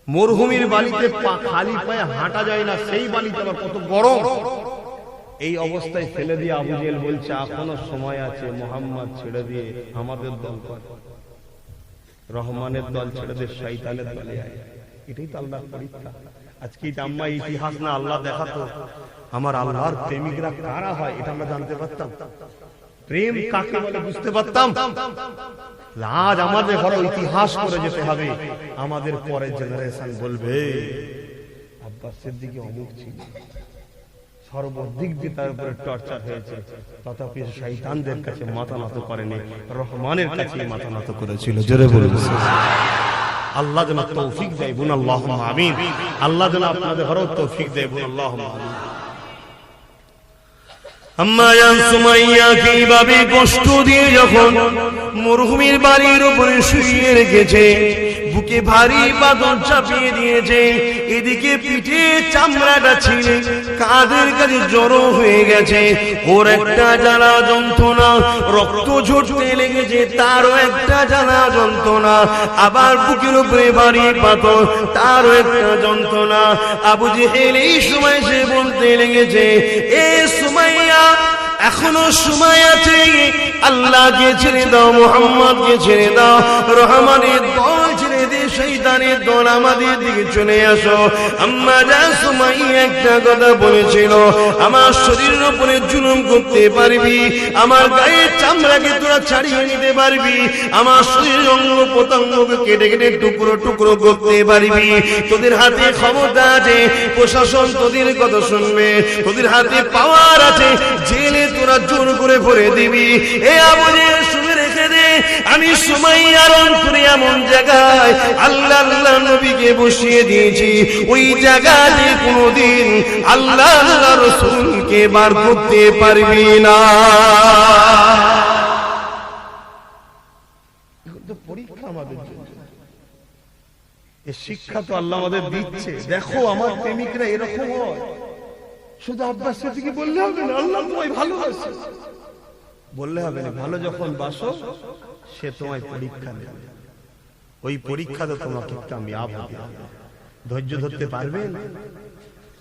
মরুভূমির বালিতে খালি পায়ে হাঁটা যায় না, সেই বালিতে আবার কত গরম। এই অবস্থায় ফেলে দিয়ে আবু জেহেল বলছে, এখনো সময় আছে, মুহাম্মদ ছেড়ে দিয়ে আমাদের দল কর, রহমানের দল ছেড়ে দিয়ে শয়তানের দলে আয়। এটাই তো আল্লাহর পরীক্ষা। আজকে এটা আম্মা ইতিহাস না, আল্লাহ দেখাতো আমার আল্লাহর প্রেমিকরা কারা হয়, এটা আমরা জানতে পারতাম। প্রেম কাকে বলে বুঝতে পারতাম। আজ আমাদের ঘরে ইতিহাস করে যেতে হবে, আমাদের পরের জেনারেশন বলবে আব্বাস সিদ্দিকী অমুক ছিল, সর্বদিক দিয়ে তার উপরে টর্চার হয়েছে, তথাপি শয়তানদের কাছে মাথা নত করেনি, রহমানের কাছে মাথা নত করেছিল। জোরে বলুন আল্লাহ যেন তৌফিক দেয়, বলুন আল্লাহুম্মা আমিন। আল্লাহ যেন আপনাদের ঘরেও তৌফিক দেয়, বলুন আল্লাহুম্মা আমিন। আম্মাজান সুমাইয়াকে এইভাবে কষ্ট দিয়ে যখন মরুভূমির বাড়ির উপরে শুইয়ে রেখেছে, বুকে ভারী বাদল চাপিয়ে দিয়েছে, এদিকে পিঠে চামড়াটা ছিঁড়ে কাঁধের কাছে জড়ো হয়ে গেছে, ওর একটা জ্বালা যন্ত্রণা, রক্ত ঝরতে লেগেছে, তারও একটা জ্বালা যন্ত্রণা, আবার বুকের উপরে ভারী পাথর, তারও একটা যন্ত্রণা। আবু জেহেল এই সময় সে বলতে লেগেছে, এ সুমাইয়া, এখনো সময় আছে, আল্লাহকে ছেড়ে দাও, মুহাম্মদকে ছেড়ে দাও, রহমানের দল ছেড়ে দিয়ে শয়তানের দল আমাদের দিকে চলে আসো। আম্মাজান সুমাইয়া একটা কথা বলেছিল, আমার শরীরের উপরে জুলুম করতে পারবি, আমার গায়ের চামড়াকে তোরা ছাড়িয়ে নিতে পারবি, আমার শরীরের অঙ্গ প্রত্যঙ্গকে কেটে কেটে টুকরো টুকরো করতে পারবি, তোদের হাতে ক্ষমতা আছে, প্রশাসন তোদের কথা শুনবে, তোদের হাতে পাওয়ার আছে, জেলে তোরা জোর করে ভরে দিবি। এ আবু জেহেল শুনে রেখে দে, আমি সুমাইয়ার অন্তরে এমন জায়গায় আল্লাহ আল্লাহ নবীকে বসিয়ে দিয়েছি, ওই জায়গাতে কোনোদিন আল্লাহ রাসূলকে বার করতে পারবি না। পরীক্ষা আমাদের জন্য, এই শিক্ষা তো আল্লাহ আমাদের দিচ্ছে। দেখো আমার প্রেমিকরা এরকম হয়, শুধু আব্বাস সিদ্দিকী বললে হবে না, আল্লাহ তোমায় ভালোবাসে বললে হবে না। ভালো যখন বাসো, সে তোমায় পরীক্ষা নেবে, ওই পরীক্ষাতে তোমাকে কামিয়াব হতে হবে। ধৈর্য ধরতে পারবেন,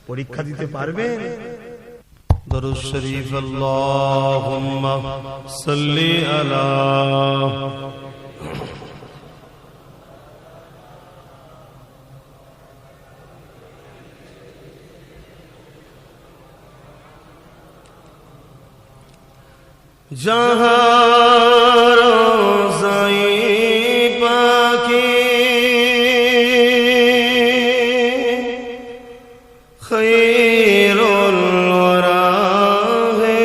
পরীক্ষা দিতে পারবেন। দরুদ শরীফ আল্লাহুম্মা সাল্লি আলা जहाँ रोज़ाए पाके खैरुल वरा है,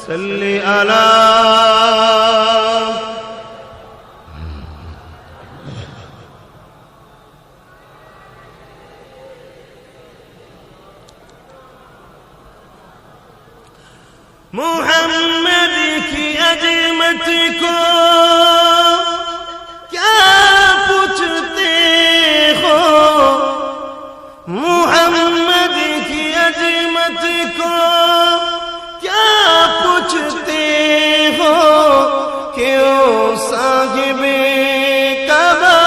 সাল্লি আলা मुहम्मद की अजमत को क्या पूछते हो, मुहम्मद की अजमत को क्या पूछते हो, क्यों साहिबे काबा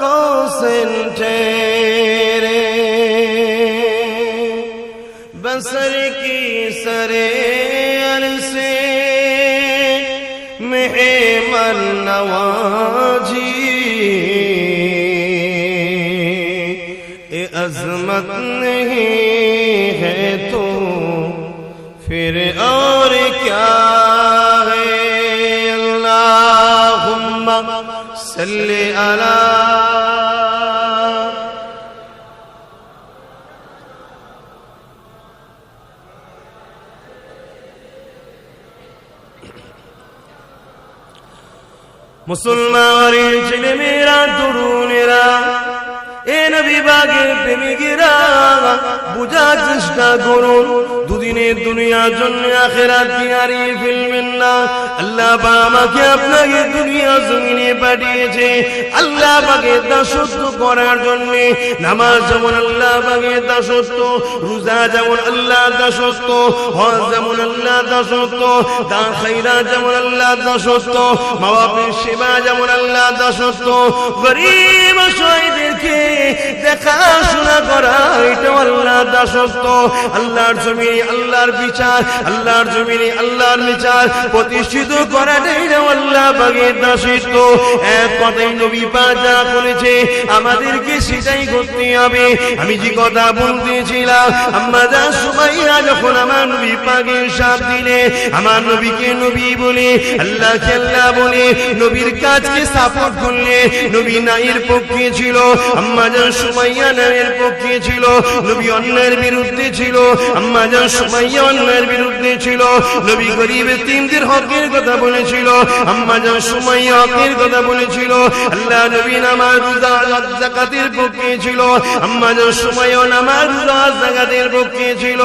कौसन ठहरे, बसर की सरे मेहमान नवाजी, ये अजमत नहीं है तो फिर और क्या है। अल्लाहुम्मा सल्ली अला মুসলমানের ছেলে মেয়েরা তরুণেরা এ নবী বাগের প্রেমিকেরা বুঝার চেষ্টা করুন, দুদিনের দুনিয়ার জন্য আখিরাত কি হারিয়ে ফেলবেন না। আল্লাহ পাক আমাকে আপনাকে দুনিয়া জমিনে পাঠিয়েছে আল্লাহ পাকের দাসত্ব করার জন্য। নামাজ যেমন আল্লাহ পাকের দাসত্ব, রোজা যেমন আল্লাহ দাসত্ব, হজ যেমন আল্লাহ দাসত্ব, দান খায়রাত যেমন আল্লাহ দাসত্ব, মা বাবার সেবা যেমন আল্লাহ দাসত্ব, গরীব অসহায়দেরকে দেখাশোনা করা এটা আল্লাহ দাসত্ব। আল্লাহর জমিনে আল্লাহর বিচার, আল্লাহর জমিনে আল্লাহর বিচার প্রতিষ্ঠিত করাটাই আল্লাহ পাকের দাসত্ব। এক কথাই নবী পাক যা বলেছে আমাদেরকে সেটাই করতে হবে। আমি যে কথা বলতেছিলাম, আম্মা জান সুমাইয়া যখন আমার নবী পাকের সাথ দিলে, আমার নবীকে নবী বলে, আল্লাহকে আল্লাহ বলে, নবীর কাজকে সাপোর্ট করলে, নবী নাইয়ের পক্ষে ছিল, আম্মা জান সুমাইয়া নাইয়ের পক্ষে ছিল, নবী অন্যায়ের বিরুদ্ধে ছিল, আম্মা জান সুমাইয়া অন্যায়ের বিরুদ্ধে ছিল, নবী গরিব এতিমদের হকের কথা বলেছিল, আম্মা জান সুমাইয়া হকের কথা বলেছিল, আল্লাহ নবী নামাজ রোজা যাকাতের পক্ষে ছিল, আম্মা জান সুমাইয়া নামাজ রোজা যাকাতের পক্ষে ছিল,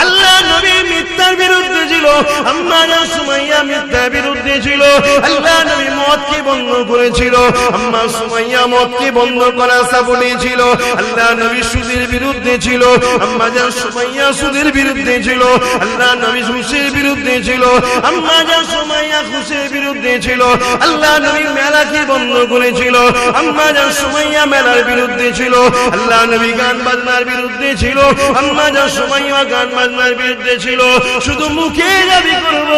আল্লাহ নবী মিথ্যার বিরুদ্ধে ছিল, আম্মা জান সুমাইয়া মিথ্যার বিরুদ্ধে ছিল, আল্লাহ নবী মদকে বন্ধ করেছিল, আম্মা সুমাইয়া মদকে বন্ধ করা সাপোর্টে ছিল, আল্লাহ নবী সুদের বিরুদ্ধে ছিল, আম্মা জান সুমাইয়া সুদের বিরুদ্ধে ছিল, আল্লাহ নবী ঘুষের বিরুদ্ধে ছিল, আম্মা জান সুমাইয়া ঘুষের বিরুদ্ধে ছিল, আল্লাহ নবী মেলাকে বন্ধ করেছিল, আম্মা জান সুমাইয়া মেলার বিরুদ্ধে ছিল, আল্লাহ নবী গান বাজনার বিরুদ্ধে ছিল, আম্মা জান সুমাইয়া গান বাজনার বিরুদ্ধে ছিল। শুধু মুখে দাবি করব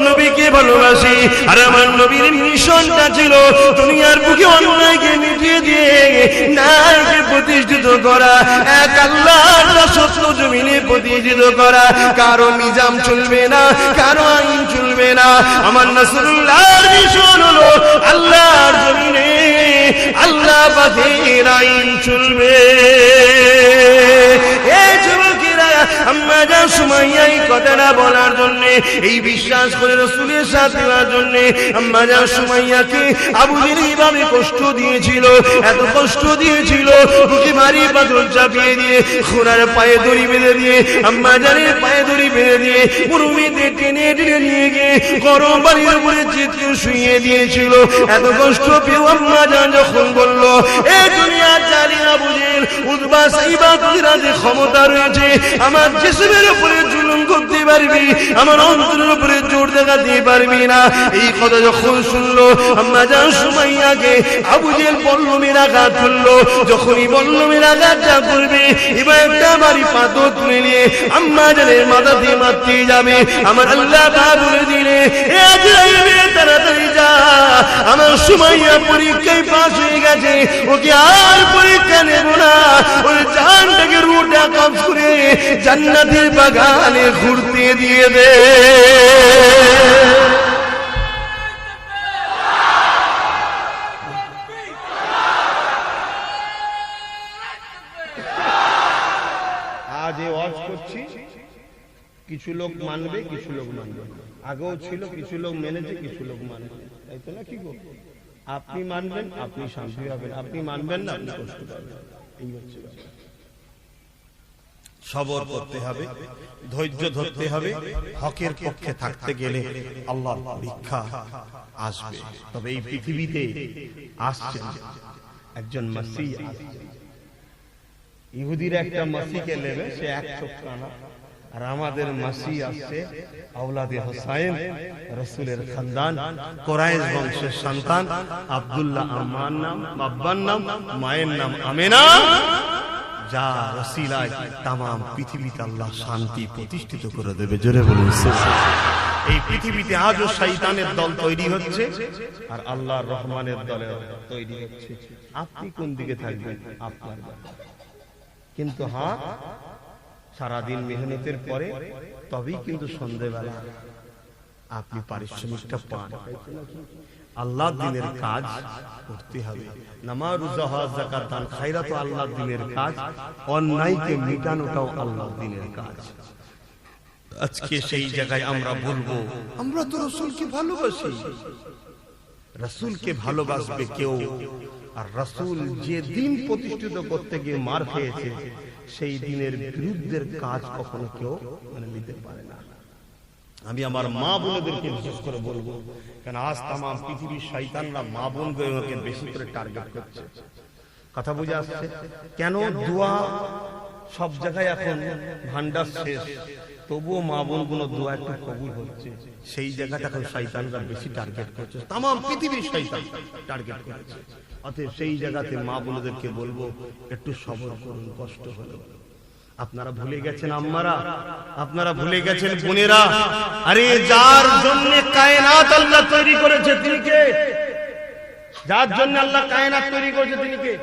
নবীকে ভালোবাসি, আর আমার নবীর মিশনটা ছিল দুনিয়ার বুকে অন্যায়কে মিটিয়ে দিয়ে ন্যায়কে প্রতিষ্ঠিত করা, এক আল্লাহর রাসূল জমিনে প্রতিষ্ঠিত করা। কারো নিজাম চলবে না, কারো আইন চলবে না, আমার রাসূলুল্লাহর মিশন হলো আল্লাহর জমিনে আল্লাহ পাকের আইন চলবে। এই যুবকেরা আম্মা জান সুমাইয়া এই কথাটা বলার জন্য, এই বিশ্বাস করে রাসূলের সাথে দেওয়ার জন্য আম্মা জান সুমাইয়াকে আবু জেহেল এইভাবে কষ্ট দিয়েছিল, এত কষ্ট দিয়েছিল, বুকে ভারী পাথর চাপিয়ে দিয়ে, ঘোড়ার পায়ে দড়ি বেঁধে দিয়ে, আম্মা জানের পায়ে দড়ি বেঁধে দিয়ে মরুভূমিতে টেনে টেনে নিয়ে গিয়ে গরম বাড়ির উপরে চিৎকে শুইয়ে দিয়েছিল। এত কষ্ট পেয়ে আম্মা জান যখন বলল এ দুনিয়ার জালি আবু জেহেল উতবা সাইবা তোরা যে ক্ষমতা রয়েছে আমার জিসমের উপরে জুলুম করতে পারবি, আমার অন্তরের উপরে জোর দেখাতে পারবি না, এই কথা যখন শুনলো আম্মা জান সুমাইয়াকে আবু জেহেল বল্লমের আঘাত করলো। যখনই বল্লমের আঘাতটা করবে এবার একটা বাড়ি পাথর তুলে নিয়ে আম্মা জানের মাথাতে মারতে যাবে, আমার আল্লাহ তা বলে দিলে এ আজরাইল তাড়াতাড়ি যা, আমার সুমাইয়া পরীক্ষায় পাস হয়ে গেছে, ওকে আর পরীক্ষা নেব না, ওর জানটাকে রুটা কবজ করে জান্নাতের বাগানে ঘুরতে দিয়ে দে। আজ ওয়াজ করছি, কিছু কিছু লোক মানবে, কিছু লোক মানবে। আগেও ছিল, কিছু লোক মেনেছে, কিছু লোক মানবে, তাই তো না? কি গো, আপনি মানবেন, আপনি শান্তি পাবেন, আপনি মানবেন না, আপনি কষ্ট পাবেন। এই হচ্ছে সবর করতে হবে, ধৈর্য ধরতে হবে। হকের পক্ষে থাকতে গেলে আল্লাহর পরীক্ষা আসবে। তবে এই পৃথিবীতে আসছেন একজন মাসিহ আসছেন। ইহুদিরা একটা মাসিহকে নেবে, সে এক চোখ কানা। আর আমাদের মাসিহ আসছে আওলাদে হোসাইন, রাসূলের খানদান, কুরাইশ বংশের সন্তান। আব্দুল্লাহ আম্মার নাম, বাবার নাম, মায়ের নাম আমেনা, যা রসিলায় তামাম পৃথিবীতে আল্লাহ শান্তি প্রতিষ্ঠিত করে দেবে। জোরে বলুন সুবহানাল্লাহ। এই পৃথিবীতে আজও শয়তানের দল তৈরি হচ্ছে আর আল্লাহর রহমানের দলের তৈরি হচ্ছে। আপনি কোন দিকে থাকবেন আপনার ব্যাপার। কিন্তু হ্যাঁ, সারাদিন মেহনতের পরে তবেই কিন্তু সন্ধ্যেবেলা আপনি পারিশ্রমিকটা পান। আল্লাহ দিনের কাজ করতে হবে। নামাজ, রোজা, হজ, যাকাত, দান, খায়রাত আল্লাহ দিনের কাজ। অন্যায়কে মিটানোটাও আল্লাহ দিনের কাজ। আজকে সেই জায়গায় আমরা বলবো, আমরা তো রাসূলকে ভালোবাসি। রাসূলকে ভালোবাসবে কেউ, আর রাসূল যে দিন প্রতিষ্ঠিত করতে গিয়ে মার খেয়েছে, সেই দিনের বিরুদ্ধের কাজ কখনো কেউ মেনে নিতে পারে না। আমি আমার মা বোনদেরকে বিশেষ করে বলবো, কারণ আজ তামাম পৃথিবীর শয়তানরা মা বোনকে বেশি করে টার্গেট করছে। কথা বুঝে আসছে? কেন দোয়া সব জায়গায় এখন ভান্ডার শেষ, তবুও মা বোনগুলো দোয়া একটু কবুল হচ্ছে। সেই জায়গাটা এখন শয়তানরা বেশি টার্গেট করছে, তামাম পৃথিবীর শয়তান টার্গেট করছে। অতএব সেই জায়গাতে মা বোনদেরকে বলবো, একটু সবর করুন, কষ্ট হলো। আপনারা ভুলে গেছেন আম্মারা, আপনারা ভুলে গেছেন বোনেরা। আরে যার জন্য কায়নাত আল্লাহ তৈরি করেছে তিনি কে? যার জন্য আল্লাহ কায়নাত তৈরি করেছে তিনি কে?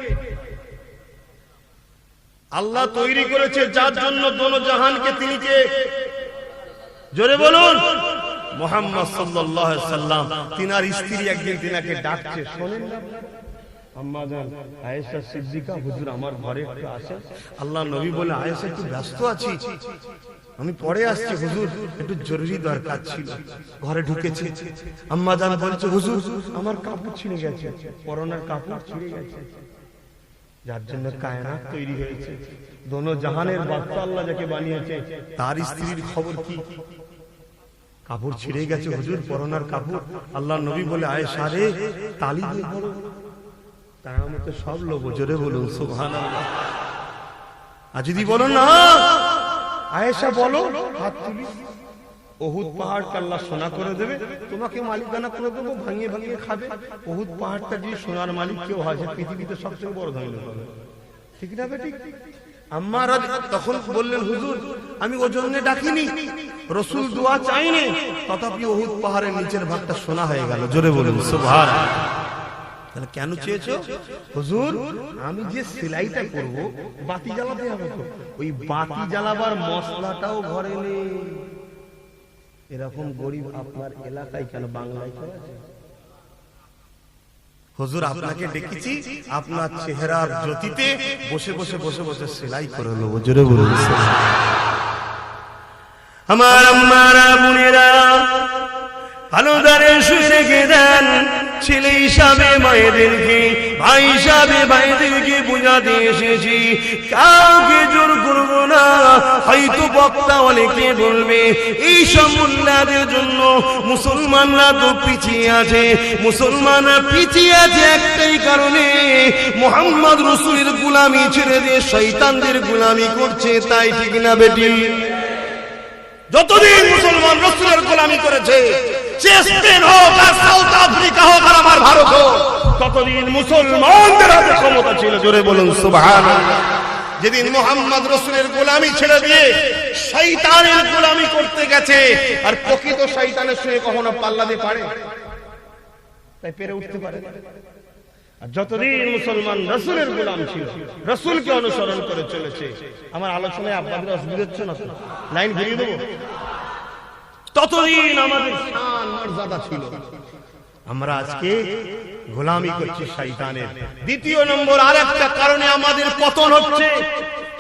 আল্লাহ তৈরি করেছে যার জন্য দোনো জাহানকে, তিনি কে? জোরে বলুন। মুহাম্মদ সাল্লাল্লাহু আলাইহি সাল্লাম, তিনার স্ত্রী একদিন তিনাকে ডাকছে, শোনেন না? আম্মা জান আয়েশা সিদ্দিকা, হুজুর আমার ঘরে একটু আসেন। আল্লাহ নবী বলে, আয়েশা একটু ব্যস্ত আছি, আমি পরে আসছি হুজুর, একটু জরুরি দরকার ছিল। ঘরে ঢুকেছে, আম্মা জান বলছে, হুজুর আমার কাপড় ছিঁড়ে গেছে, পরনের কাপড় ছিঁড়ে গেছে। যার জন্য কায়নাত তৈরি হয়েছে, দোনো জাহানের বাদশা আল্লাহ যাকে বানিয়েছে, তার স্ত্রীর খবর কি? কাপড় ছিঁড়ে গেছে হুজুর, পরনের কাপড়। আল্লাহ নবী বলে, আয়েশা রে তালি দিয়ে পড়ো, তাই আমাকে সব লোক। জোরে বলুন সুবহানাল্লাহ। আর যদি বলো না আয়েশা বলো, হাত তুলি, উহুদ পাহাড়কে আল্লাহ সোনা করে দেবে, তোমাকে মালিকানা করে দেবো, ভাঙিয়ে ভাঙিয়ে খাবে। উহুদ পাহাড়টা যদি সোনার মালিক কেউ হয়, পৃথিবীতে সবচেয়ে বড় ধনী লোক হবে। ঠিক না বেটি? আম্মা তখন বললেন, হুজুর আমি ওই জন্য ডাকিনি, রাসূল দোয়া চাইনি, তথাপি উহুদ পাহাড়ের নিচের ভাগটা সোনা হয়ে গেল। জোরে বলুন সুবহানাল্লাহ। তাহলে কেন চেয়েছো? হুজুর আমি যে সেলাইটা করব, বাতি জ্বালাতে হবে তো, ওই বাতি জ্বালাবার মশলাটাও ঘরে নেই। এরকম গরিব আপনার এলাকায় কেন, বাংলায় কেন আছে? হুজুর আপনাকে ডেকেছি, আপনার চেহারার জ্যোতিতে বসে বসে বসে বসে সেলাই করে নেবো। জোরে বলুন। আমার আম্মারা বোনেরা ভালো দাঁড়ে শুয়ে রেখে দেন। ছেলে হিসাবে মায়েদেরকে, ভাই হিসাবে ভাইদেরকে বুঝাতে এসেছি, কাউকে জোর করবো না। হয়তো বক্তা অনেকে বলবে এই সব মুল্লাদের জন্য মুসলমানরা তো পিছিয়ে আছে। মুসলমানরা পিছিয়ে আছে একটাই কারণে, মুহাম্মদ রাসূলের গোলামি ছেড়ে দিয়ে শয়তানদের গোলামি করছে। তাই ঠিক না বেটি? যতদিন মুসলমান রাসূলের গোলামি করেছে, সে স্পেন হোক আর সাউথ আফ্রিকা হোক আর আমার ভারত হোক, ততদিন মুসলমানদের হাতে ক্ষমতা ছিল। জোরে বলুন সুবহানাল্লাহ। যেদিন মুহাম্মদ রাসূলের গোলামি ছেড়ে দিয়ে শয়তানের গোলামি করতে গেছে, আর প্রকৃত শয়তানের সঙ্গে কখনো পাল্লা দিতে পারে? তাই পেরে উঠতে পারে না। আর যতদিন মুসলমান রাসূলের গোলাম ছিল, রাসূলকে অনুসরণ করে চলেছে, আমার আলোচনায় আপনাদের অসুবিধা হচ্ছে না? লাইন ঘুরিয়ে দেবো? ততদিন আমাদের শান মর্যাদা ছিল। আমরা আজকে গোলামি করছি শয়তানের। দ্বিতীয় নম্বর আরেকটা কারণে আমাদের পতন হচ্ছে,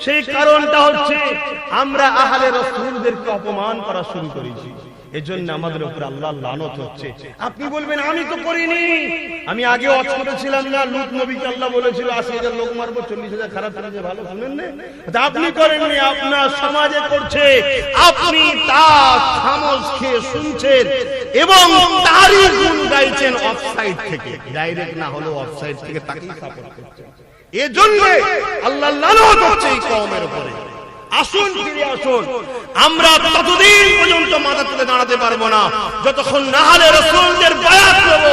সেই কারণটা হচ্ছে আমরা আহলে রাসূলদেরকে অপমান করা শুরু করেছি, এজন্য আমাদের উপর আল্লাহর লানত হচ্ছে। আপনি বলবেন আমি তো করিনি, আমি আগে ওয়াজ করেছিলাম না, লূত নবীকে আল্লাহ বলেছিল ৮০,০০০ লোক মারবো, ৪০,০০০ খারাপ ছেলে ভালো, শুনেন না? আপনি করেননি, আপনার সমাজে করছে, আপনি তার খামোশ খেয়ে শুনছেন এবং তারই গুণ গাইছেন অফসাইড থেকে, ডাইরেক্ট না হলেও অফসাইড থেকে তাকেই সাপোর্ট করছেন। এজন্য আল্লাহর লানত হচ্ছে এই কওমের উপরে। আসুন ফিরে আসুন, আমরা ততদিন পর্যন্ত মাথা তুলে দাঁড়াতে পারবো না যতক্ষণ না আহলে রাসূলদের বায়াত নেব।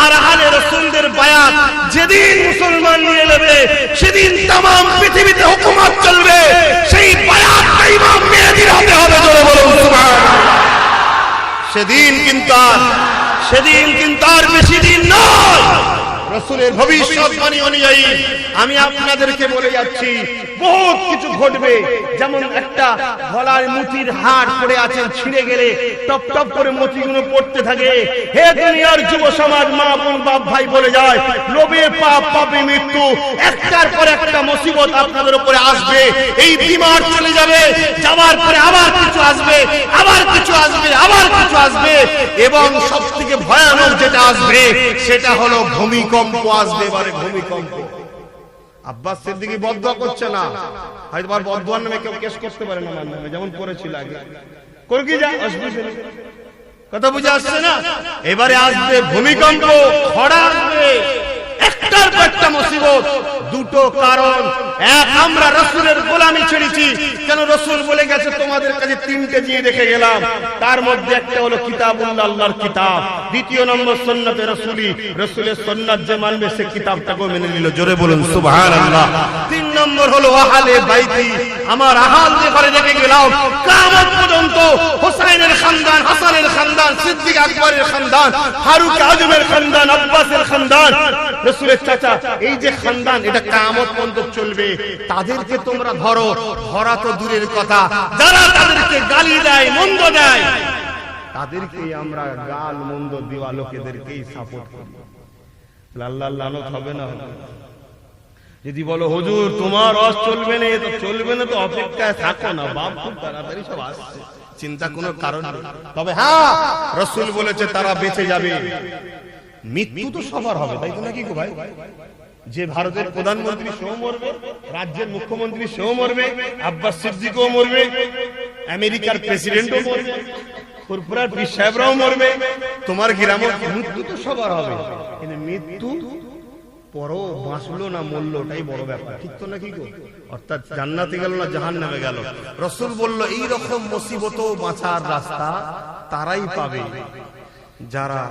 আর আহলে রাসূলদের বায়াত যেদিন মুসলমান নিয়ে নেবে সেদিন তামাম পৃথিবীতে হুকুমত চলবে। সেই বায়াতটা ইমাম মেহেদীর হাতে হবে, জোরে বলুন সুবহানাল্লাহ। সেদিন কিন্তু আর বেশি দিন নয়। রাসূলের ভবিষ্যৎবাণী অনুযায়ী আমি আপনাদেরকে বলে যাচ্ছি বহুত কিছু ঘটবে। যেমন একটা গলার মুঠির হাড় পড়ে আছে, ছিঁড়ে গেলে টপ টপ করে মতিগুলো পড়তে থাকে। হে দুনিয়ার যুব সমাজ, মা বোন বাপ ভাই বলে যায়, লোভে পাপ, পাপে মৃত্যু, একটার পর একটা মুসিবত আপনাদের উপরে আসবে। এই বিমার চলে যাবে, যাওয়ার পরে আবার কিছু আসবে, আবার কিছু আসবে, আবার কিছু আসবে, এবং সবথেকে ভয়ানক যেটা আসবে সেটা হলো ভূমিকম্প আসবে। এবারে ভূমিকম্প। আব্বাস সিদ্দিকী বদদোয়া করছে না, হয়তো বদদোয়ার নামে কেউ কেস করতে পারে না, যেমন করেছিল আগে, করে কি যা অসুবিধা নেই, কথা বুঝে আসছে না? এবারে আসবে ভূমিকম্প, খরা আসবে, একটার পর একটা মুসিবত। দুটো কারণ, এক, আমরা রাসূলের গোলামি ছেড়েছি। কেন? রাসূল বলে গেছে তোমাদের কাছে তিনটে দিয়ে রেখে গেলাম, তার মধ্যে একটা হলো কিতাবুল্লাহ, আল্লাহর কিতাব। দ্বিতীয় নম্বর সুন্নতে রাসূলি, রাসূলের সুন্নাত যে মানবে সে কিতাবটাকে মেনে নিল, জোরে বলুন সুবহানাল্লাহ। তিন নম্বর হলো আহলে বাইতি, আমার আহল যে ঘরে রেখে গেলাম কিয়ামত পর্যন্ত হুসাইনের খানদান, হাসানের খানদান, সিদ্দিক আকবরের খানদান, ফারুক আজমের খানদান, আব্বাসের খানদান, রাসূলের চাচা, এই যে খানদান, এটা কিয়ামত পর্যন্ত চলবে। তাদেরকে তোমরা ধরো, ধরা তো দূরের কথা, যারা তাদেরকে গালি দেয়, মন্দ দেয়, তাদেরকে আমরা গাল মন্দ দেওয়া লোকেদেরকেই সাপোর্ট করি। আল্লাহর লানত হবে না? যদি বলো হুজুর তোমার ওয়াজ চলবে না, তো চলবে না, তো অপেক্ষায় থাকো না, বাপ খুব তাড়াতাড়ি সব আসছে, চিন্তা কোনো কারণ নেই। তবে হ্যাঁ, রাসূল বলেছে তারা বেঁচে যাবে। মৃত্যু তো সবার হবে, তাই তো নাকি গো ভাই? যে ভারতের প্রধানমন্ত্রী সেও মরবে, রাজ্যের মুখ্যমন্ত্রী সেও মরবে, আব্বাস সিদ্দিকও মরবে, আমেরিকার প্রেসিডেন্টও মরবে, ফুরফুরার পীর সাহেবরাও মরবে, তোমার গ্রামের, মৃত্যু তো সবার হবে। কিন্তু মৃত্যু পরও বাঁচলো না মরলো, ওটাই বড় ব্যাপার, ঠিক তো নাকি গো? অর্থাৎ জান্নাতে গেল না জাহান্নামে গেল। রাসূল বলল এই রকম মুসিবতও বাঁচার রাস্তা তারাই পাবে যারা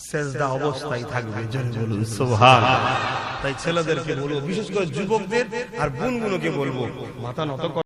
সেজদা অবস্থায় থাকবে, জোরে বলুন সুবহানাল্লাহ। তাই ছেলেদেরকে বলবো, বিশেষ করে যুবকদের আর বোনগুলোকে বলবো, মাথা নত